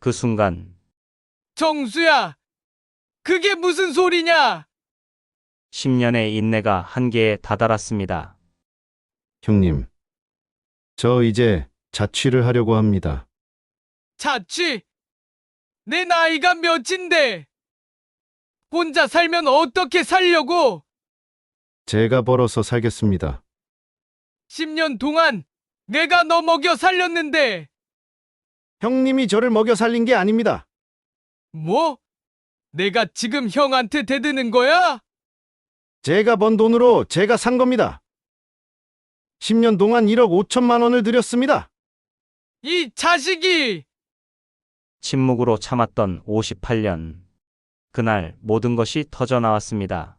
그 순간 정수야, 그게 무슨 소리냐? 10년의 인내가 한계에 다다랐습니다. 형님, 저 이제 자취를 하려고 합니다. 자취? 내 나이가 몇인데? 혼자 살면 어떻게 살려고? 제가 벌어서 살겠습니다. 10년 동안 내가 너 먹여 살렸는데, 형님이 저를 먹여 살린 게 아닙니다. 뭐? 내가 지금 형한테 대드는 거야? 제가 번 돈으로 제가 산 겁니다. 10년 동안 1억 5천만 원을 들였습니다. 이 자식이! 침묵으로 참았던 58년. 그날 모든 것이 터져 나왔습니다.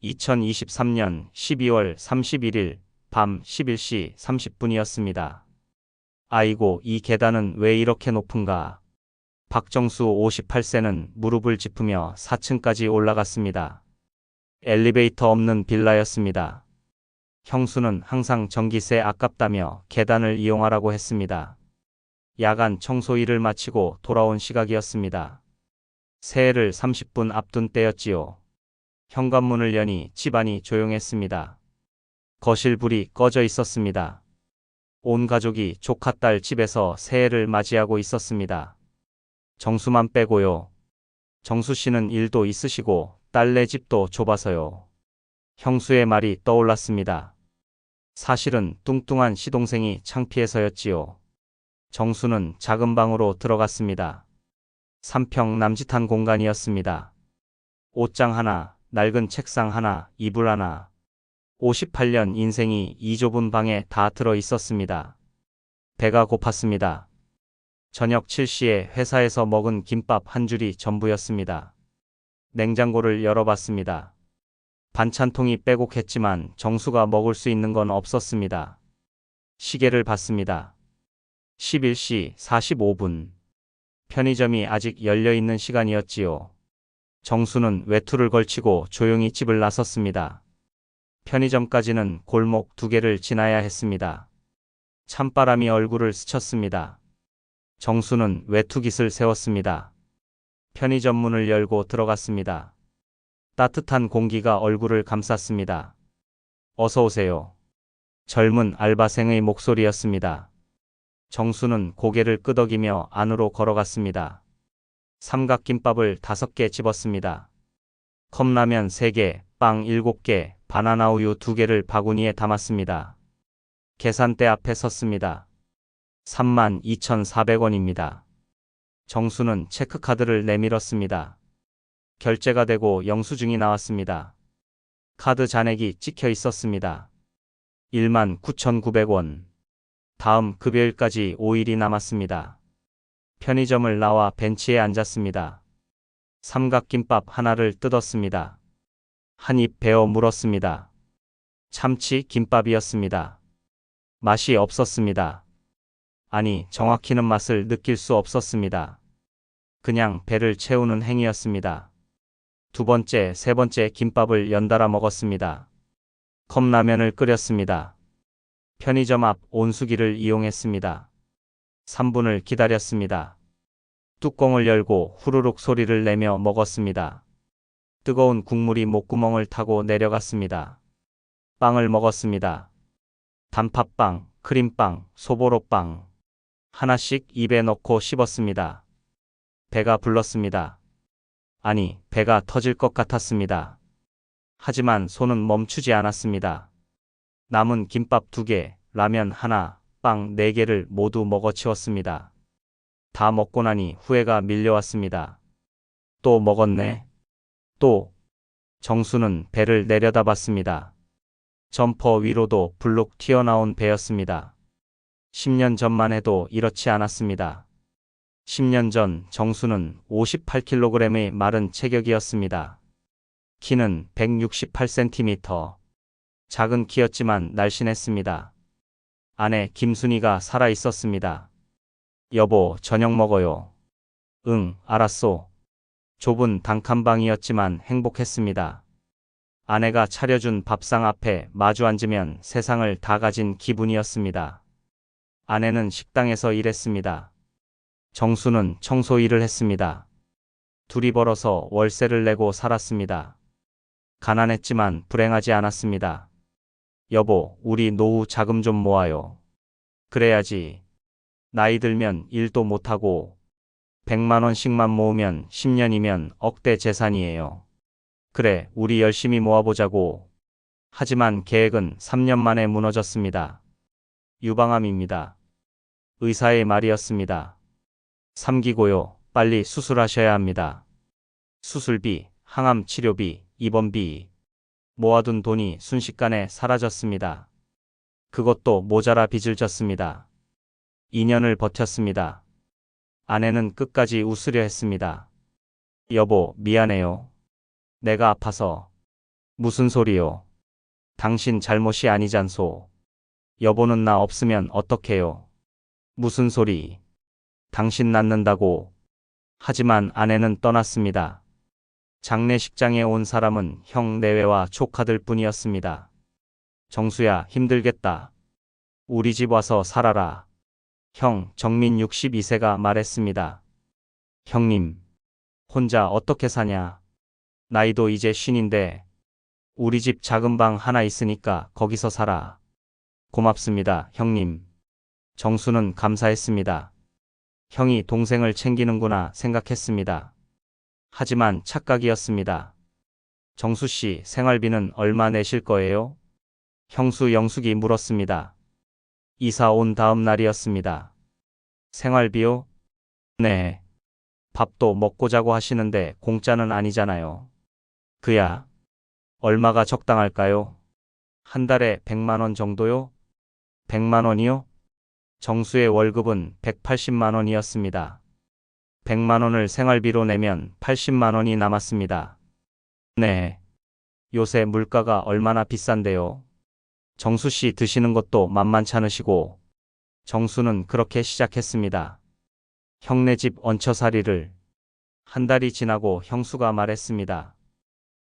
2023년 12월 31일 밤 11시 30분이었습니다. 아이고, 이 계단은 왜 이렇게 높은가? 박정수 58세는 무릎을 짚으며 4층까지 올라갔습니다. 엘리베이터 없는 빌라였습니다. 형수는 항상 전기세 아깝다며 계단을 이용하라고 했습니다. 야간 청소 일을 마치고 돌아온 시각이었습니다. 새해를 30분 앞둔 때였지요. 현관문을 여니 집안이 조용했습니다. 거실 불이 꺼져 있었습니다. 온 가족이 조카 딸 집에서 새해를 맞이하고 있었습니다. 정수만 빼고요. 정수 씨는 일도 있으시고 딸네 집도 좁아서요. 형수의 말이 떠올랐습니다. 사실은 뚱뚱한 시동생이 창피해서였지요. 정수는 작은 방으로 들어갔습니다. 3평 남짓한 공간이었습니다. 옷장 하나, 낡은 책상 하나, 이불 하나. 58년 인생이 이 좁은 방에 다 들어 있었습니다. 배가 고팠습니다. 저녁 7시에 회사에서 먹은 김밥 한 줄이 전부였습니다. 냉장고를 열어봤습니다. 반찬통이 빼곡했지만 정수가 먹을 수 있는 건 없었습니다. 시계를 봤습니다. 11시 45분. 편의점이 아직 열려있는 시간이었지요. 정수는 외투를 걸치고 조용히 집을 나섰습니다. 편의점까지는 골목 2개를 지나야 했습니다. 찬바람이 얼굴을 스쳤습니다. 정수는 외투깃을 세웠습니다. 편의점 문을 열고 들어갔습니다. 따뜻한 공기가 얼굴을 감쌌습니다. 어서 오세요. 젊은 알바생의 목소리였습니다. 정수는 고개를 끄덕이며 안으로 걸어갔습니다. 삼각김밥을 5개 집었습니다. 컵라면 3개, 빵 7개, 바나나 우유 2개를 바구니에 담았습니다. 계산대 앞에 섰습니다. 32,400원입니다. 정수는 체크카드를 내밀었습니다. 결제가 되고 영수증이 나왔습니다. 카드 잔액이 찍혀 있었습니다. 19,900원. 다음 급여일까지 5일이 남았습니다. 편의점을 나와 벤치에 앉았습니다. 삼각김밥 하나를 뜯었습니다. 한 입 베어 물었습니다. 참치 김밥이었습니다. 맛이 없었습니다. 아니, 정확히는 맛을 느낄 수 없었습니다. 그냥 배를 채우는 행위였습니다. 2번째, 3번째 김밥을 연달아 먹었습니다. 컵라면을 끓였습니다. 편의점 앞 온수기를 이용했습니다. 3분을 기다렸습니다. 뚜껑을 열고 후루룩 소리를 내며 먹었습니다. 뜨거운 국물이 목구멍을 타고 내려갔습니다. 빵을 먹었습니다. 단팥빵, 크림빵, 소보로빵. 하나씩 입에 넣고 씹었습니다. 배가 불렀습니다. 아니, 배가 터질 것 같았습니다. 하지만 손은 멈추지 않았습니다. 남은 김밥 2개, 라면 하나, 빵 4개를 모두 먹어치웠습니다. 다 먹고 나니 후회가 밀려왔습니다. 또 먹었네. 또. 정수는 배를 내려다봤습니다. 점퍼 위로도 불룩 튀어나온 배였습니다. 10년 전만 해도 이렇지 않았습니다. 10년 전 정수는 58kg의 마른 체격이었습니다. 키는 168cm. 작은 키였지만 날씬했습니다. 아내 김순이가 살아 있었습니다. 여보, 저녁 먹어요. 응, 알았소. 좁은 단칸방이었지만 행복했습니다. 아내가 차려준 밥상 앞에 마주 앉으면 세상을 다 가진 기분이었습니다. 아내는 식당에서 일했습니다. 정수는 청소 일을 했습니다. 둘이 벌어서 월세를 내고 살았습니다. 가난했지만 불행하지 않았습니다. 여보, 우리 노후 자금 좀 모아요. 그래야지. 나이 들면 일도 못하고 100만 원씩만 모으면 10년이면 억대 재산이에요. 그래, 우리 열심히 모아보자고. 하지만 계획은 3년 만에 무너졌습니다. 유방암입니다. 의사의 말이었습니다. 3기고요. 빨리 수술하셔야 합니다. 수술비, 항암 치료비, 입원비. 모아둔 돈이 순식간에 사라졌습니다. 그것도 모자라 빚을 졌습니다. 2년을 버텼습니다. 아내는 끝까지 웃으려 했습니다. 여보, 미안해요. 내가 아파서. 무슨 소리요? 당신 잘못이 아니잖소. 여보는 나 없으면 어떡해요? 무슨 소리? 당신 낳는다고. 하지만 아내는 떠났습니다. 장례식장에 온 사람은 형 내외와 조카들 뿐이었습니다. 정수야, 힘들겠다. 우리 집 와서 살아라. 형, 정민 62세가 말했습니다. 형님, 혼자 어떻게 사냐? 나이도 이제 50인데 우리 집 작은 방 하나 있으니까 거기서 살아. 고맙습니다, 형님. 정수는 감사했습니다. 형이 동생을 챙기는구나 생각했습니다. 하지만 착각이었습니다. 정수 씨, 생활비는 얼마 내실 거예요? 형수 영숙이 물었습니다. 이사 온 다음 날이었습니다. 생활비요? 네. 밥도 먹고 자고 하시는데 공짜는 아니잖아요. 그야. 얼마가 적당할까요? 한 달에 100만 원 정도요? 100만 원이요? 정수의 월급은 180만 원이었습니다. 100만 원을 생활비로 내면 80만 원이 남았습니다. 네. 요새 물가가 얼마나 비싼데요? 정수 씨 드시는 것도 만만찮으시고. 정수는 그렇게 시작했습니다. 형네 집 얹혀살이를. 한 달이 지나고 형수가 말했습니다.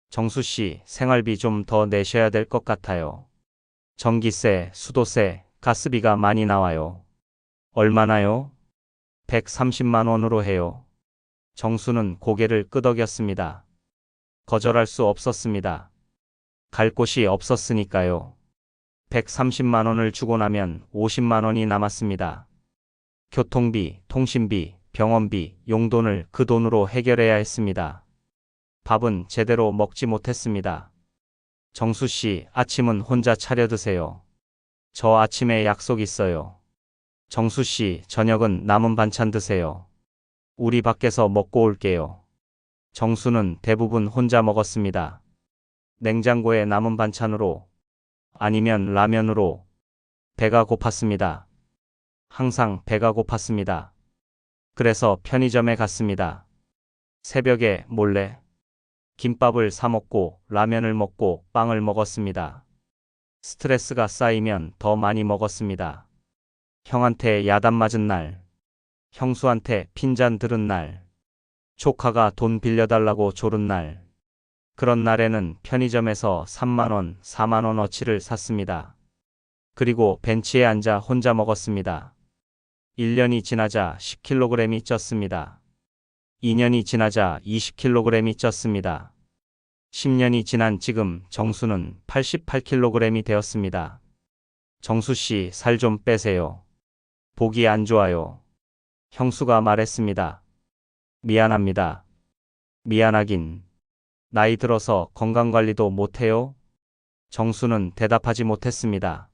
정수 씨, 생활비 좀 더 내셔야 될 것 같아요. 전기세, 수도세, 가스비가 많이 나와요. 얼마나요? 130만 원으로 해요. 정수는 고개를 끄덕였습니다. 거절할 수 없었습니다. 갈 곳이 없었으니까요. 130만 원을 주고 나면 50만 원이 남았습니다. 교통비, 통신비, 병원비, 용돈을 그 돈으로 해결해야 했습니다. 밥은 제대로 먹지 못했습니다. 정수 씨, 아침은 혼자 차려 드세요. 저 아침에 약속 있어요. 정수 씨, 저녁은 남은 반찬 드세요. 우리 밖에서 먹고 올게요. 정수는 대부분 혼자 먹었습니다. 냉장고에 남은 반찬으로, 아니면 라면으로. 배가 고팠습니다. 항상 배가 고팠습니다. 그래서 편의점에 갔습니다. 새벽에 몰래 김밥을 사 먹고 라면을 먹고 빵을 먹었습니다. 스트레스가 쌓이면 더 많이 먹었습니다. 형한테 야단 맞은 날, 형수한테 핀잔 들은 날, 조카가 돈 빌려달라고 조른 날. 그런 날에는 편의점에서 3만 원, 4만 원어치를 샀습니다. 그리고 벤치에 앉아 혼자 먹었습니다. 1년이 지나자 10kg이 쪘습니다. 2년이 지나자 20kg이 쪘습니다. 10년이 지난 지금 정수는 88kg이 되었습니다. 정수 씨, 살 좀 빼세요. 보기 안 좋아요. 형수가 말했습니다. 미안합니다. 미안하긴. 나이 들어서 건강관리도 못해요? 정수는 대답하지 못했습니다.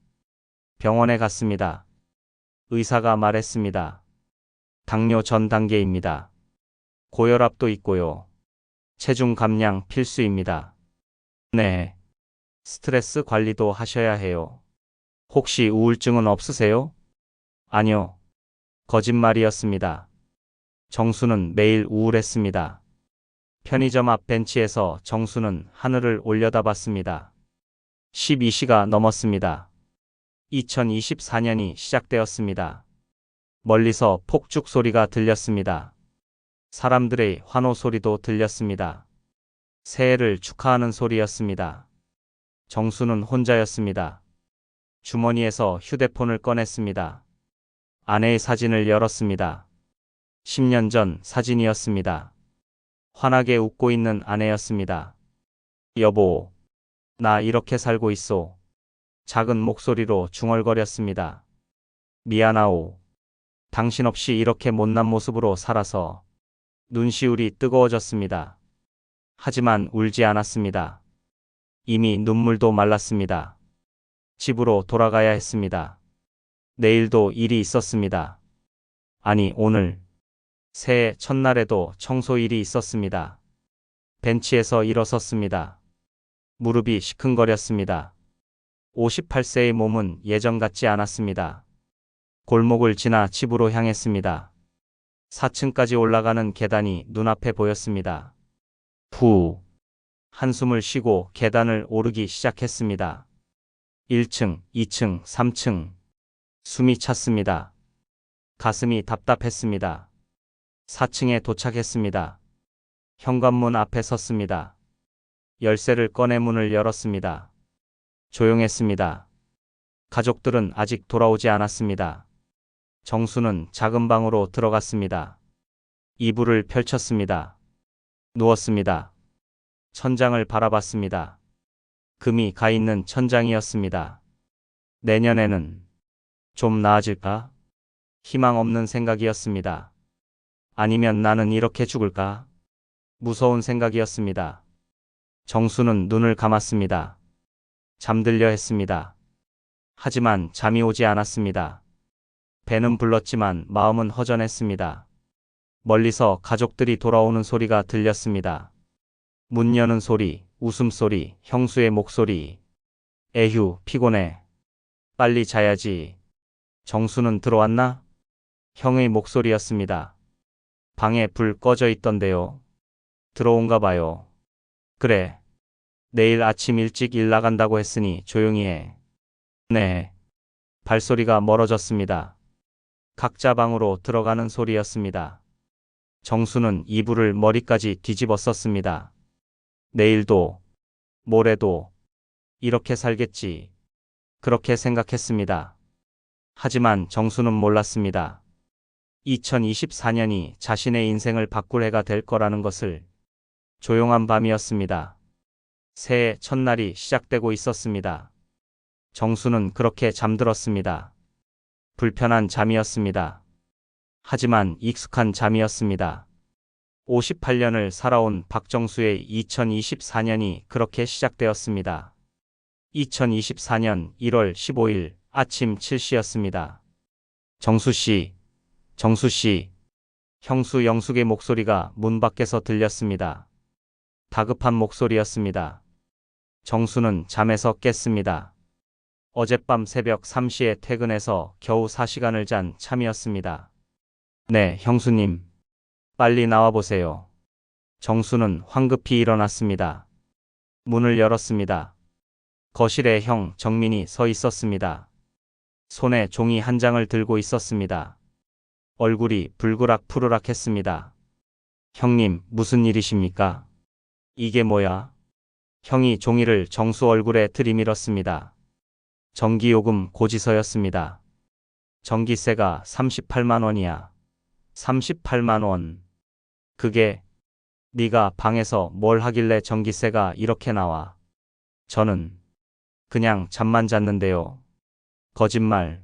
병원에 갔습니다. 의사가 말했습니다. 당뇨 전 단계입니다. 고혈압도 있고요. 체중 감량 필수입니다. 네. 스트레스 관리도 하셔야 해요. 혹시 우울증은 없으세요? 아니요. 거짓말이었습니다. 정수는 매일 우울했습니다. 편의점 앞 벤치에서 정수는 하늘을 올려다봤습니다. 12시가 넘었습니다. 2024년이 시작되었습니다. 멀리서 폭죽 소리가 들렸습니다. 사람들의 환호 소리도 들렸습니다. 새해를 축하하는 소리였습니다. 정수는 혼자였습니다. 주머니에서 휴대폰을 꺼냈습니다. 아내의 사진을 열었습니다. 10년 전 사진이었습니다. 환하게 웃고 있는 아내였습니다. 여보, 나 이렇게 살고 있소. 작은 목소리로 중얼거렸습니다. 미안하오. 당신 없이 이렇게 못난 모습으로 살아서. 눈시울이 뜨거워졌습니다. 하지만 울지 않았습니다. 이미 눈물도 말랐습니다. 집으로 돌아가야 했습니다. 내일도 일이 있었습니다. 아니, 오늘 새해 첫날에도 청소일이 있었습니다. 벤치에서 일어섰습니다. 무릎이 시큰거렸습니다. 58세의 몸은 예전 같지 않았습니다. 골목을 지나 집으로 향했습니다. 4층까지 올라가는 계단이 눈앞에 보였습니다. 후, 한숨을 쉬고 계단을 오르기 시작했습니다. 1층, 2층, 3층. 숨이 찼습니다. 가슴이 답답했습니다. 4층에 도착했습니다. 현관문 앞에 섰습니다. 열쇠를 꺼내 문을 열었습니다. 조용했습니다. 가족들은 아직 돌아오지 않았습니다. 정수는 작은 방으로 들어갔습니다. 이불을 펼쳤습니다. 누웠습니다. 천장을 바라봤습니다. 금이 가 있는 천장이었습니다. 내년에는 좀 나아질까? 희망 없는 생각이었습니다. 아니면 나는 이렇게 죽을까? 무서운 생각이었습니다. 정수는 눈을 감았습니다. 잠들려 했습니다. 하지만 잠이 오지 않았습니다. 배는 불렀지만 마음은 허전했습니다. 멀리서 가족들이 돌아오는 소리가 들렸습니다. 문 여는 소리, 웃음소리, 형수의 목소리. 에휴, 피곤해. 빨리 자야지. 정수는 들어왔나? 형의 목소리였습니다. 방에 불 꺼져 있던데요. 들어온가 봐요. 그래. 내일 아침 일찍 일 나간다고 했으니 조용히 해. 네. 발소리가 멀어졌습니다. 각자 방으로 들어가는 소리였습니다. 정수는 이불을 머리까지 뒤집어 썼습니다. 내일도, 모레도, 이렇게 살겠지. 그렇게 생각했습니다. 하지만 정수는 몰랐습니다. 2024년이 자신의 인생을 바꿀 해가 될 거라는 것을. 조용한 밤이었습니다. 새해 첫날이 시작되고 있었습니다. 정수는 그렇게 잠들었습니다. 불편한 잠이었습니다. 하지만 익숙한 잠이었습니다. 58년을 살아온 박정수의 2024년이 그렇게 시작되었습니다. 2024년 1월 15일 아침 7시였습니다. 정수씨, 정수씨. 형수 영숙의 목소리가 문 밖에서 들렸습니다. 다급한 목소리였습니다. 정수는 잠에서 깼습니다. 어젯밤 새벽 3시에 퇴근해서 겨우 4시간을 잔 참이었습니다. 네, 형수님. 빨리 나와보세요. 정수는 황급히 일어났습니다. 문을 열었습니다. 거실에 형 정민이 서 있었습니다. 손에 종이 한 장을 들고 있었습니다. 얼굴이 불그락-푸르락했습니다. 형님, 무슨 일이십니까? 이게 뭐야? 형이 종이를 정수 얼굴에 들이밀었습니다. 전기요금 고지서였습니다. 전기세가 38만 원이야. 38만 원. 그게 네가 방에서 뭘 하길래 전기세가 이렇게 나와. 저는 그냥 잠만 잤는데요. 거짓말.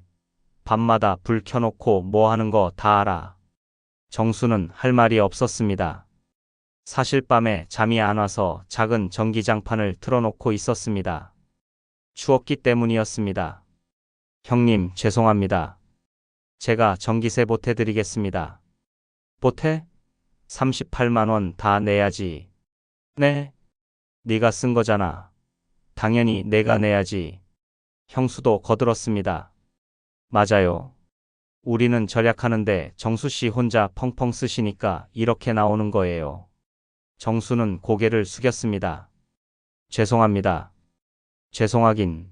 밤마다 불 켜놓고 뭐 하는 거 다 알아. 정수는 할 말이 없었습니다. 사실 밤에 잠이 안 와서 작은 전기장판을 틀어놓고 있었습니다. 추웠기 때문이었습니다. 형님, 죄송합니다. 제가 전기세 보태드리겠습니다. 보태? 38만 원 다 내야지. 네? 네가 쓴 거잖아. 당연히 내가 내야지. 형수도 거들었습니다. 맞아요. 우리는 절약하는데 정수씨 혼자 펑펑 쓰시니까 이렇게 나오는 거예요. 정수는 고개를 숙였습니다. 죄송합니다. 죄송하긴.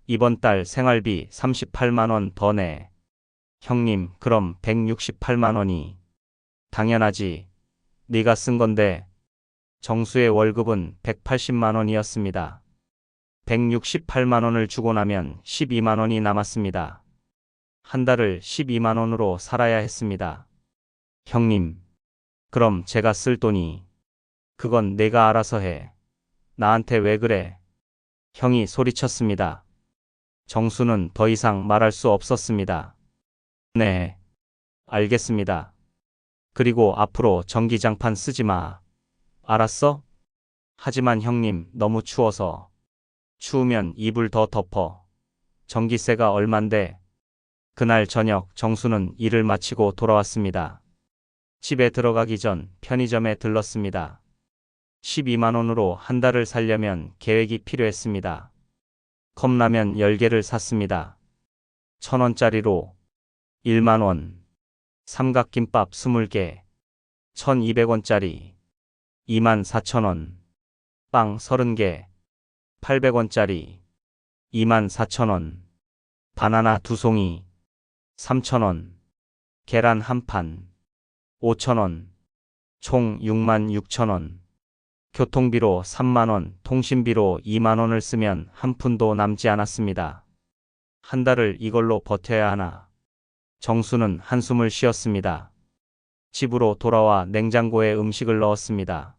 이번 달 생활비 38만 원 더 내. 형님, 그럼 168만 원이. 당연하지. 네가 쓴 건데. 정수의 월급은 180만 원이었습니다. 168만 원을 주고 나면 12만 원이 남았습니다. 한 달을 12만 원으로 살아야 했습니다. 형님, 그럼 제가 쓸 돈이. 그건 내가 알아서 해. 나한테 왜 그래? 형이 소리쳤습니다. 정수는 더 이상 말할 수 없었습니다. 네, 알겠습니다. 그리고 앞으로 전기장판 쓰지 마. 알았어? 하지만 형님, 너무 추워서. 추우면 이불 더 덮어. 전기세가 얼만데? 그날 저녁 정수는 일을 마치고 돌아왔습니다. 집에 들어가기 전 편의점에 들렀습니다. 12만 원으로 한 달을 살려면 계획이 필요했습니다. 컵라면 10개를 샀습니다. 1,000원짜리로 1만 원. 삼각김밥 20개. 1,200원짜리 24,000원. 빵 30개. 800원짜리 24,000원. 바나나 2송이 3,000원. 계란 한 판 5,000원. 총 66,000원. 교통비로 3만 원, 통신비로 2만 원을 쓰면 한 푼도 남지 않았습니다. 한 달을 이걸로 버텨야 하나. 정수는 한숨을 쉬었습니다. 집으로 돌아와 냉장고에 음식을 넣었습니다.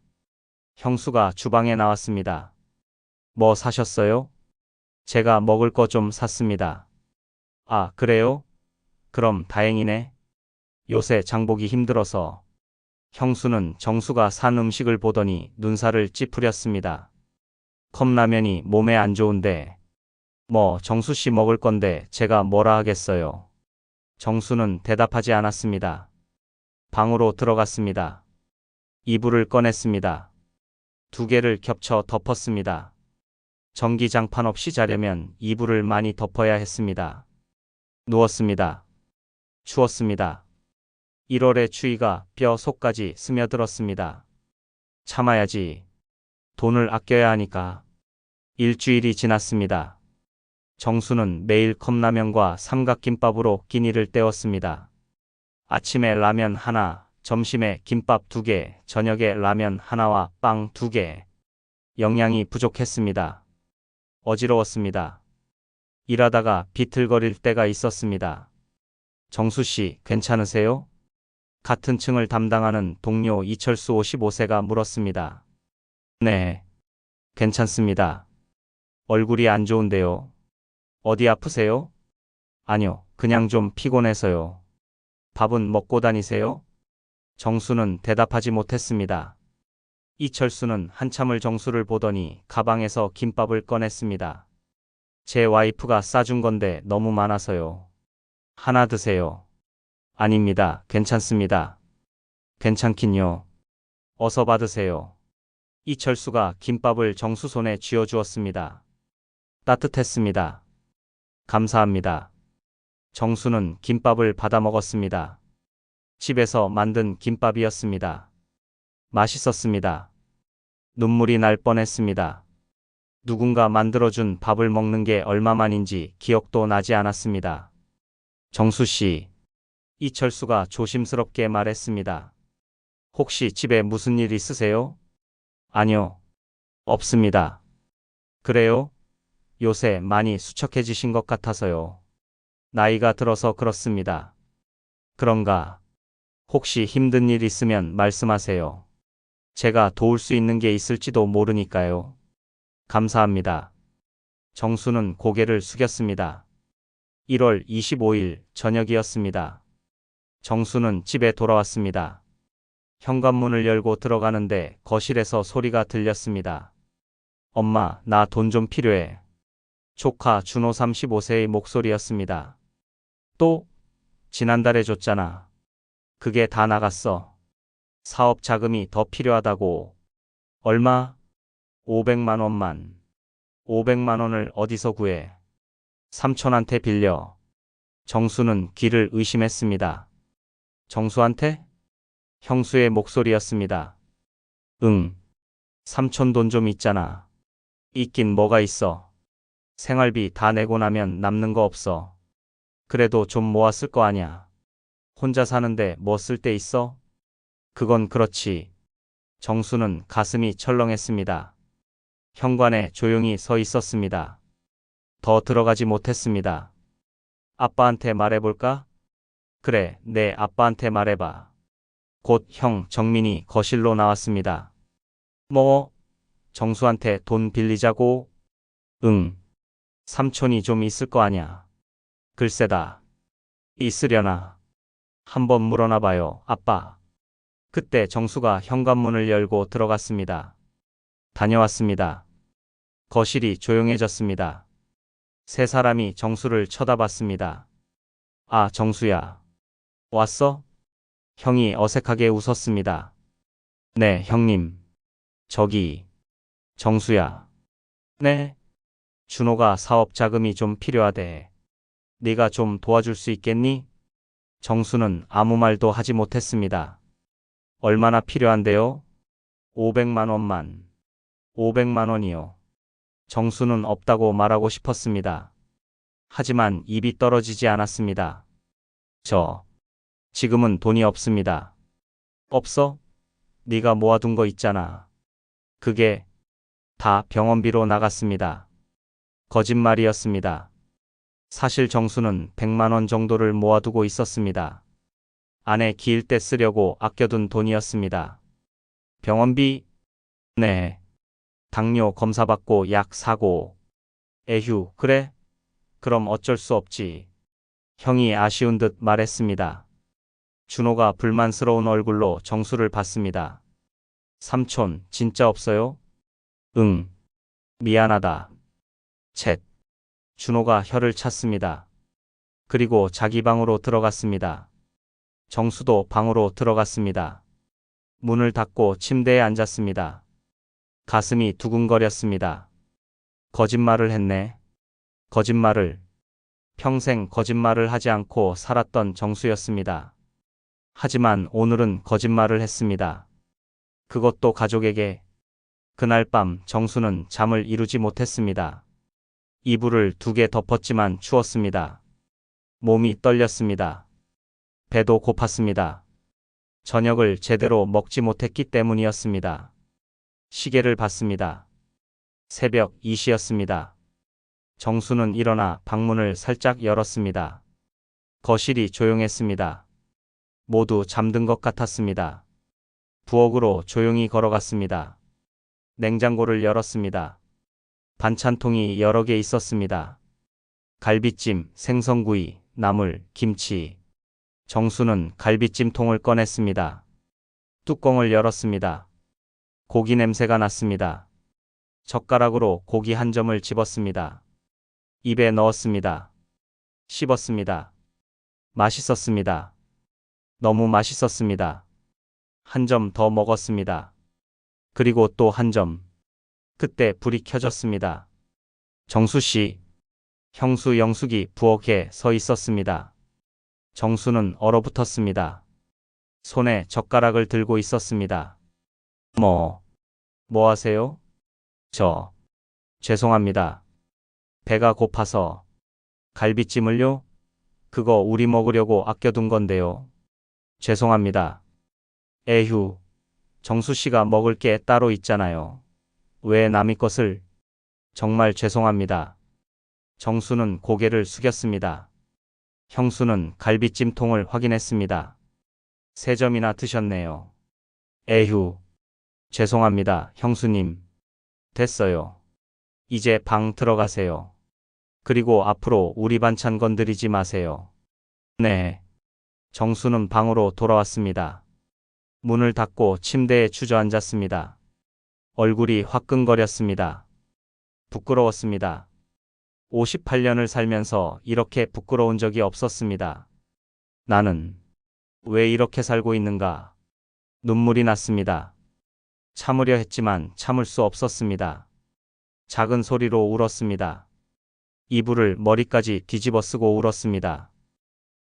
형수가 주방에 나왔습니다. 뭐 사셨어요? 제가 먹을 거 좀 샀습니다. 아, 그래요? 그럼 다행이네. 요새 장보기 힘들어서. 형수는 정수가 산 음식을 보더니 눈살을 찌푸렸습니다. 컵라면이 몸에 안 좋은데. 뭐 정수 씨 먹을 건데 제가 뭐라 하겠어요. 정수는 대답하지 않았습니다. 방으로 들어갔습니다. 이불을 꺼냈습니다. 2개를 겹쳐 덮었습니다. 전기장판 없이 자려면 이불을 많이 덮어야 했습니다. 누웠습니다. 추웠습니다. 1월의 추위가 뼈 속까지 스며들었습니다. 참아야지. 돈을 아껴야 하니까. 일주일이 지났습니다. 정수는 매일 컵라면과 삼각김밥으로 끼니를 때웠습니다. 아침에 라면 하나, 점심에 김밥 2개, 저녁에 라면 하나와 빵 2개. 영양이 부족했습니다. 어지러웠습니다. 일하다가 비틀거릴 때가 있었습니다. 정수 씨, 괜찮으세요? 같은 층을 담당하는 동료 이철수 55세가 물었습니다. 네, 괜찮습니다. 얼굴이 안 좋은데요. 어디 아프세요? 아니요, 그냥 좀 피곤해서요. 밥은 먹고 다니세요? 정수는 대답하지 못했습니다. 이철수는 한참을 정수를 보더니 가방에서 김밥을 꺼냈습니다. 제 와이프가 싸준 건데 너무 많아서요. 하나 드세요. 아닙니다. 괜찮습니다. 괜찮긴요. 어서 받으세요. 이철수가 김밥을 정수 손에 쥐어주었습니다. 따뜻했습니다. 감사합니다. 정수는 김밥을 받아 먹었습니다. 집에서 만든 김밥이었습니다. 맛있었습니다. 눈물이 날 뻔했습니다. 누군가 만들어준 밥을 먹는 게 얼마만인지 기억도 나지 않았습니다. 정수 씨, 이철수가 조심스럽게 말했습니다. 혹시 집에 무슨 일 있으세요? 아니요, 없습니다. 그래요? 요새 많이 수척해지신 것 같아서요. 나이가 들어서 그렇습니다. 그런가? 혹시 힘든 일 있으면 말씀하세요. 제가 도울 수 있는 게 있을지도 모르니까요. 감사합니다. 정수는 고개를 숙였습니다. 1월 25일 저녁이었습니다. 정수는 집에 돌아왔습니다. 현관문을 열고 들어가는데 거실에서 소리가 들렸습니다. 엄마, 나 돈 좀 필요해. 조카 준호 35세의 목소리였습니다. 또? 지난달에 줬잖아. 그게 다 나갔어. 사업 자금이 더 필요하다고. 얼마? 500만 원만. 500만 원을 어디서 구해? 삼촌한테 빌려. 정수는 귀를 의심했습니다. 정수한테? 형수의 목소리였습니다. 응. 삼촌 돈 좀 있잖아. 있긴 뭐가 있어. 생활비 다 내고 나면 남는 거 없어. 그래도 좀 모았을 거 아냐. 혼자 사는데 뭐 쓸 데 있어? 그건 그렇지. 정수는 가슴이 철렁했습니다. 현관에 조용히 서 있었습니다. 더 들어가지 못했습니다. 아빠한테 말해볼까? 그래, 내 아빠한테 말해봐. 곧 형 정민이 거실로 나왔습니다. 뭐, 정수한테 돈 빌리자고? 응. 삼촌이 좀 있을 거 아냐. 글쎄다. 있으려나. 한번 물어나 봐요, 아빠. 그때 정수가 현관문을 열고 들어갔습니다. 다녀왔습니다. 거실이 조용해졌습니다. 세 사람이 정수를 쳐다봤습니다. 아, 정수야. 왔어? 형이 어색하게 웃었습니다. 네, 형님. 저기, 정수야. 네? 준호가 사업 자금이 좀 필요하대. 네가 좀 도와줄 수 있겠니? 정수는 아무 말도 하지 못했습니다. 얼마나 필요한데요? 500만 원만. 500만 원이요. 정수는 없다고 말하고 싶었습니다. 하지만 입이 떨어지지 않았습니다. 지금은 돈이 없습니다. 없어? 네가 모아둔 거 있잖아. 그게 다 병원비로 나갔습니다. 거짓말이었습니다. 사실 정수는 100만 원 정도를 모아두고 있었습니다. 아내 기일 때 쓰려고 아껴둔 돈이었습니다. 병원비? 네. 당뇨 검사 받고 약 사고. 에휴, 그래? 그럼 어쩔 수 없지. 형이 아쉬운 듯 말했습니다. 준호가 불만스러운 얼굴로 정수를 봤습니다. 삼촌, 진짜 없어요? 응. 미안하다. 쳇. 준호가 혀를 찼습니다. 그리고 자기 방으로 들어갔습니다. 정수도 방으로 들어갔습니다. 문을 닫고 침대에 앉았습니다. 가슴이 두근거렸습니다. 거짓말을 했네. 거짓말을. 평생 거짓말을 하지 않고 살았던 정수였습니다. 하지만 오늘은 거짓말을 했습니다. 그것도 가족에게. 그날 밤 정수는 잠을 이루지 못했습니다. 이불을 2개 덮었지만 추웠습니다. 몸이 떨렸습니다. 배도 고팠습니다. 저녁을 제대로 먹지 못했기 때문이었습니다. 시계를 봤습니다. 새벽 2시였습니다. 정수는 일어나 방문을 살짝 열었습니다. 거실이 조용했습니다. 모두 잠든 것 같았습니다. 부엌으로 조용히 걸어갔습니다. 냉장고를 열었습니다. 반찬통이 여러 개 있었습니다. 갈비찜, 생선구이, 나물, 김치. 정수는 갈비찜통을 꺼냈습니다. 뚜껑을 열었습니다. 고기 냄새가 났습니다. 젓가락으로 고기 한 점을 집었습니다. 입에 넣었습니다. 씹었습니다. 맛있었습니다. 너무 맛있었습니다. 한 점 더 먹었습니다. 그리고 또 한 점. 그때 불이 켜졌습니다. 정수 씨. 형수 영숙이 부엌에 서 있었습니다. 정수는 얼어붙었습니다. 손에 젓가락을 들고 있었습니다. 뭐 하세요? 죄송합니다. 배가 고파서. 갈비찜을요? 그거 우리 먹으려고 아껴둔 건데요. 죄송합니다. 에휴, 정수 씨가 먹을 게 따로 있잖아요. 왜 남의 것을? 정말 죄송합니다. 정수는 고개를 숙였습니다. 형수는 갈비찜통을 확인했습니다. 3점이나 드셨네요. 에휴, 죄송합니다, 형수님. 됐어요. 이제 방 들어가세요. 그리고 앞으로 우리 반찬 건드리지 마세요. 네. 정수는 방으로 돌아왔습니다. 문을 닫고 침대에 주저앉았습니다. 얼굴이 화끈거렸습니다. 부끄러웠습니다. 58년을 살면서 이렇게 부끄러운 적이 없었습니다. 나는 왜 이렇게 살고 있는가? 눈물이 났습니다. 참으려 했지만 참을 수 없었습니다. 작은 소리로 울었습니다. 이불을 머리까지 뒤집어 쓰고 울었습니다.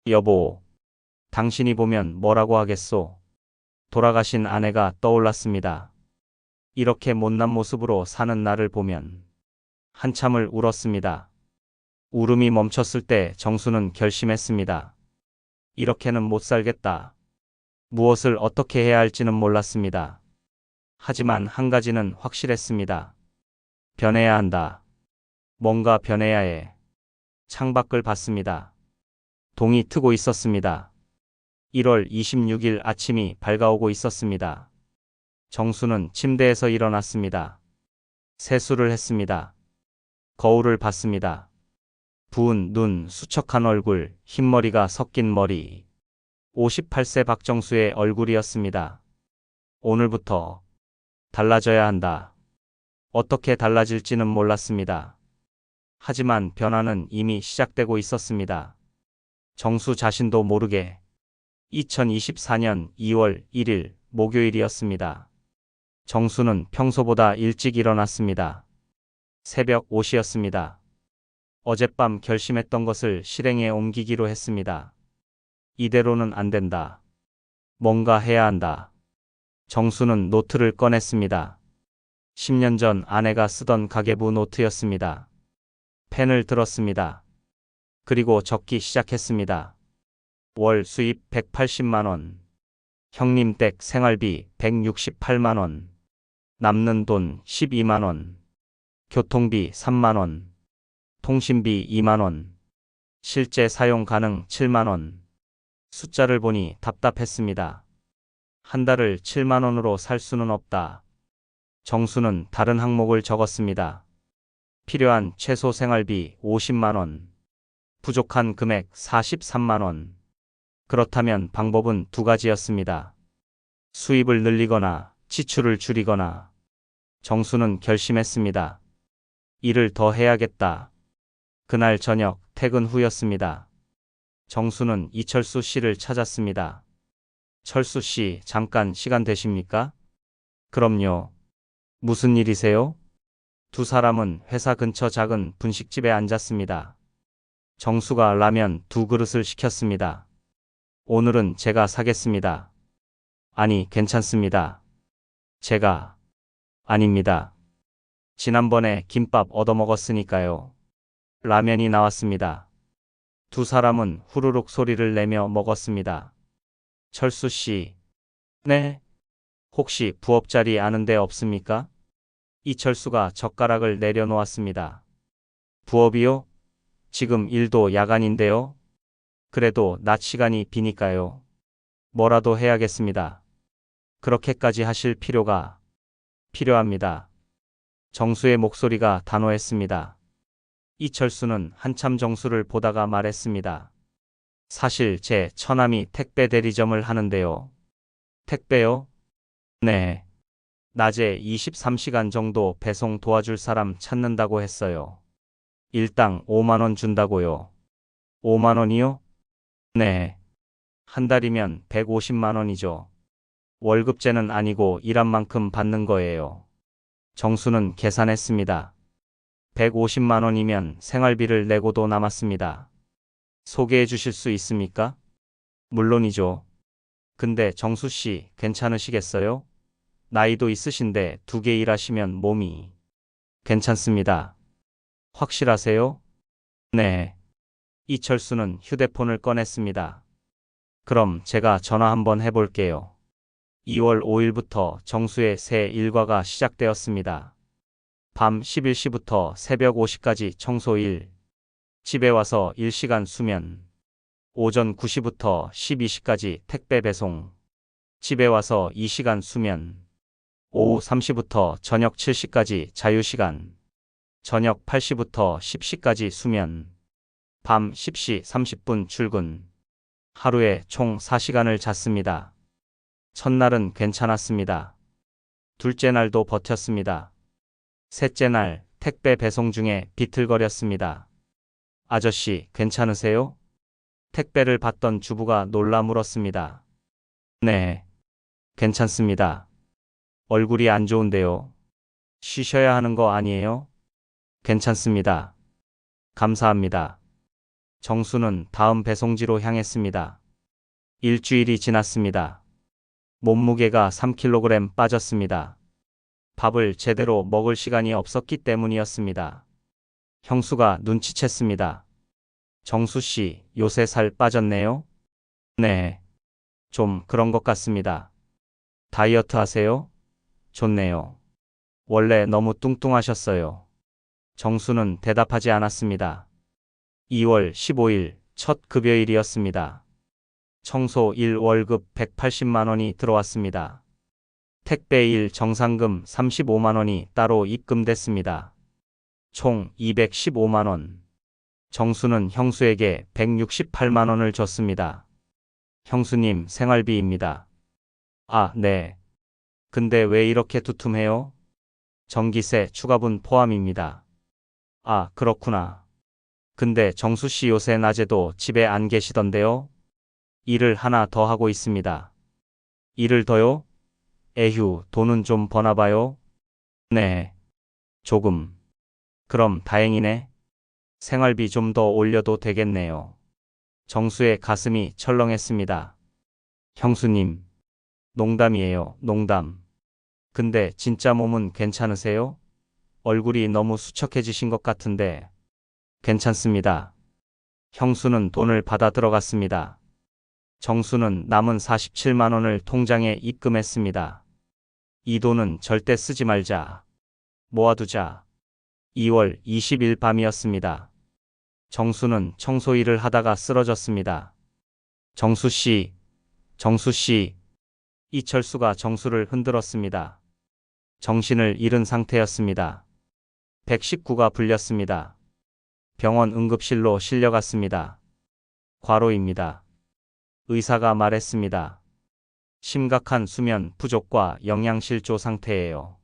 여보, 당신이 보면 뭐라고 하겠소? 돌아가신 아내가 떠올랐습니다. 이렇게 못난 모습으로 사는 나를 보면 한참을 울었습니다. 울음이 멈췄을 때 정수는 결심했습니다. 이렇게는 못 살겠다. 무엇을 어떻게 해야 할지는 몰랐습니다. 하지만 한 가지는 확실했습니다. 변해야 한다. 뭔가 변해야 해. 창밖을 봤습니다. 동이 트고 있었습니다. 1월 26일 아침이 밝아오고 있었습니다. 정수는 침대에서 일어났습니다. 세수를 했습니다. 거울을 봤습니다. 부은 눈, 수척한 얼굴, 흰머리가 섞인 머리. 58세 박정수의 얼굴이었습니다. 오늘부터 달라져야 한다. 어떻게 달라질지는 몰랐습니다. 하지만 변화는 이미 시작되고 있었습니다. 정수 자신도 모르게 2024년 2월 1일 목요일이었습니다. 정수는 평소보다 일찍 일어났습니다. 새벽 5시였습니다. 어젯밤 결심했던 것을 실행에 옮기기로 했습니다. 이대로는 안 된다. 뭔가 해야 한다. 정수는 노트를 꺼냈습니다. 10년 전 아내가 쓰던 가계부 노트였습니다. 펜을 들었습니다. 그리고 적기 시작했습니다. 월 수입 180만 원. 형님 댁 생활비 168만 원. 남는 돈 12만 원. 교통비 3만 원. 통신비 2만 원. 실제 사용 가능 7만 원. 숫자를 보니 답답했습니다. 한 달을 7만 원으로 살 수는 없다. 정수는 다른 항목을 적었습니다. 필요한 최소 생활비 50만 원. 부족한 금액 43만 원. 그렇다면 방법은 두 가지였습니다. 수입을 늘리거나 지출을 줄이거나. 정수는 결심했습니다. 일을 더 해야겠다. 그날 저녁 퇴근 후였습니다. 정수는 이철수 씨를 찾았습니다. 철수 씨, 잠깐 시간 되십니까? 그럼요. 무슨 일이세요? 두 사람은 회사 근처 작은 분식집에 앉았습니다. 정수가 라면 2그릇을 시켰습니다. 오늘은 제가 사겠습니다. 아니, 괜찮습니다. 제가. 아닙니다. 지난번에 김밥 얻어먹었으니까요. 라면이 나왔습니다. 두 사람은 후루룩 소리를 내며 먹었습니다. 철수 씨. 네? 혹시 부업 자리 아는 데 없습니까? 이철수가 젓가락을 내려놓았습니다. 부업이요? 지금 일도 야간인데요. 그래도 낮 시간이 비니까요. 뭐라도 해야겠습니다. 그렇게까지 하실 필요가 필요합니다. 정수의 목소리가 단호했습니다. 이철수는 한참 정수를 보다가 말했습니다. 사실 제 처남이 택배 대리점을 하는데요. 택배요? 네. 낮에 23시간 정도 배송 도와줄 사람 찾는다고 했어요. 일당 5만 원 준다고요. 5만 원이요? 네. 한 달이면 150만 원이죠. 월급제는 아니고 일한 만큼 받는 거예요. 정수는 계산했습니다. 150만 원이면 생활비를 내고도 남았습니다. 소개해 주실 수 있습니까? 물론이죠. 근데 정수 씨 괜찮으시겠어요? 나이도 있으신데 2개 일하시면 몸이. 괜찮습니다. 확실하세요? 네. 이철수는 휴대폰을 꺼냈습니다. 그럼 제가 전화 한번 해볼게요. 2월 5일부터 정수의 새 일과가 시작되었습니다. 밤 11시부터 새벽 5시까지 청소 일. 집에 와서 1시간 수면. 오전 9시부터 12시까지 택배 배송. 집에 와서 2시간 수면. 오후 3시부터 저녁 7시까지 자유시간. 저녁 8시부터 10시까지 수면. 밤 10시 30분 출근. 하루에 총 4시간을 잤습니다. 첫날은 괜찮았습니다. 둘째 날도 버텼습니다. 셋째 날 택배 배송 중에 비틀거렸습니다. 아저씨, 괜찮으세요? 택배를 받던 주부가 놀라 물었습니다. 네, 괜찮습니다. 얼굴이 안 좋은데요. 쉬셔야 하는 거 아니에요? 괜찮습니다. 감사합니다. 정수는 다음 배송지로 향했습니다. 일주일이 지났습니다. 몸무게가 3kg 빠졌습니다. 밥을 제대로 먹을 시간이 없었기 때문이었습니다. 형수가 눈치챘습니다. 정수 씨, 요새 살 빠졌네요? 네. 좀 그런 것 같습니다. 다이어트 하세요? 좋네요. 원래 너무 뚱뚱하셨어요. 정수는 대답하지 않았습니다. 2월 15일 첫 급여일이었습니다. 청소 1 월급 180만 원이 들어왔습니다. 택배 1 정상금 35만 원이 따로 입금됐습니다. 총 215만 원. 정수는 형수에게 168만 원을 줬습니다. 형수님 생활비입니다. 아, 네. 근데 왜 이렇게 두툼해요? 전기세 추가분 포함입니다. 아, 그렇구나. 근데 정수 씨 요새 낮에도 집에 안 계시던데요? 일을 하나 더 하고 있습니다. 일을 더요? 에휴, 돈은 좀 버나 봐요? 네. 조금. 그럼 다행이네. 생활비 좀 더 올려도 되겠네요. 정수의 가슴이 철렁했습니다. 형수님. 농담이에요, 농담. 근데 진짜 몸은 괜찮으세요? 얼굴이 너무 수척해지신 것 같은데. 괜찮습니다. 형수는 돈을 받아 들어갔습니다. 정수는 남은 47만 원을 통장에 입금했습니다. 이 돈은 절대 쓰지 말자. 모아두자. 2월 20일 밤이었습니다. 정수는 청소 일을 하다가 쓰러졌습니다. 정수 씨, 정수 씨. 이철수가 정수를 흔들었습니다. 정신을 잃은 상태였습니다. 119가 불렸습니다. 병원 응급실로 실려갔습니다. 과로입니다. 의사가 말했습니다. 심각한 수면 부족과 영양실조 상태예요.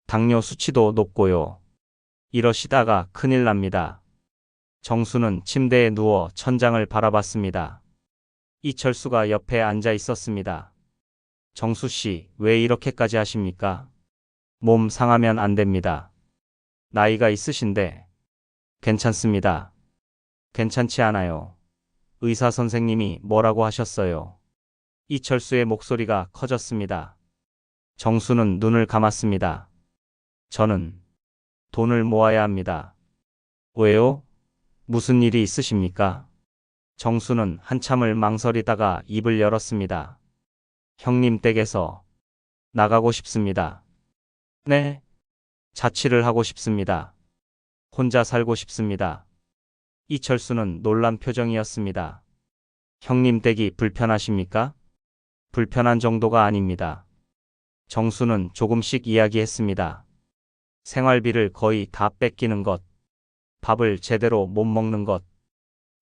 당뇨 수치도 높고요. 이러시다가 큰일 납니다. 정수는 침대에 누워 천장을 바라봤습니다. 이철수가 옆에 앉아 있었습니다. 정수 씨, 왜 이렇게까지 하십니까? 몸 상하면 안 됩니다. 나이가 있으신데. 괜찮습니다. 괜찮지 않아요. 의사 선생님이 뭐라고 하셨어요? 이철수의 목소리가 커졌습니다. 정수는 눈을 감았습니다. 저는 돈을 모아야 합니다. 왜요? 무슨 일이 있으십니까? 정수는 한참을 망설이다가 입을 열었습니다. 형님 댁에서 나가고 싶습니다. 네? 자취를 하고 싶습니다. 혼자 살고 싶습니다. 이철수는 놀란 표정이었습니다. 형님 댁이 불편하십니까? 불편한 정도가 아닙니다. 정수는 조금씩 이야기했습니다. 생활비를 거의 다 뺏기는 것, 밥을 제대로 못 먹는 것,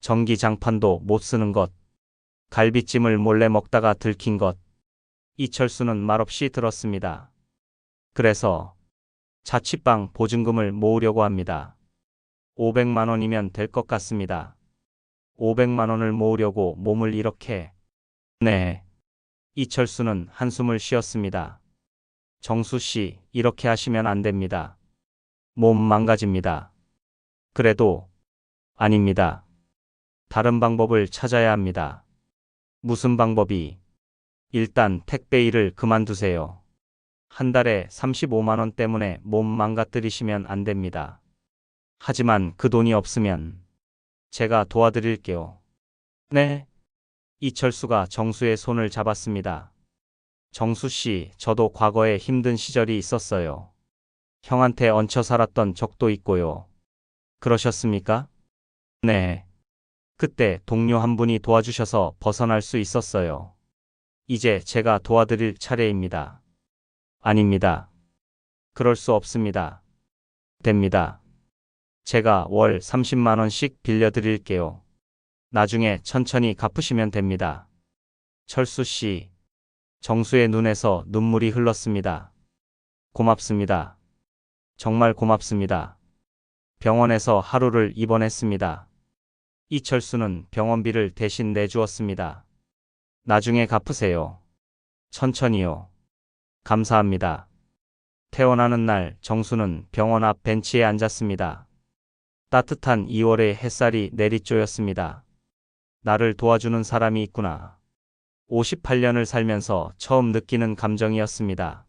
전기장판도 못 쓰는 것, 갈비찜을 몰래 먹다가 들킨 것. 이철수는 말없이 들었습니다. 그래서 자취방 보증금을 모으려고 합니다. 500만 원이면 될 것 같습니다. 500만 원을 모으려고 몸을 이렇게. 네. 이철수는 한숨을 쉬었습니다. 정수 씨, 이렇게 하시면 안 됩니다. 몸 망가집니다. 그래도 아닙니다. 다른 방법을 찾아야 합니다. 무슨 방법이? 일단 택배 일을 그만두세요. 한 달에 35만 원 때문에 몸 망가뜨리시면 안 됩니다. 하지만 그 돈이 없으면 제가 도와드릴게요. 네? 이철수가 정수의 손을 잡았습니다. 정수 씨, 저도 과거에 힘든 시절이 있었어요. 형한테 얹혀 살았던 적도 있고요. 그러셨습니까? 네. 그때 동료 한 분이 도와주셔서 벗어날 수 있었어요. 이제 제가 도와드릴 차례입니다. 아닙니다. 그럴 수 없습니다. 됩니다. 제가 월 30만 원씩 빌려드릴게요. 나중에 천천히 갚으시면 됩니다. 철수 씨. 정수의 눈에서 눈물이 흘렀습니다. 고맙습니다. 정말 고맙습니다. 병원에서 하루를 입원했습니다. 이철수는 병원비를 대신 내주었습니다. 나중에 갚으세요. 천천히요. 감사합니다. 퇴원하는 날 정수는 병원 앞 벤치에 앉았습니다. 따뜻한 2월의 햇살이 내리쬐었습니다. 나를 도와주는 사람이 있구나. 58년을 살면서 처음 느끼는 감정이었습니다.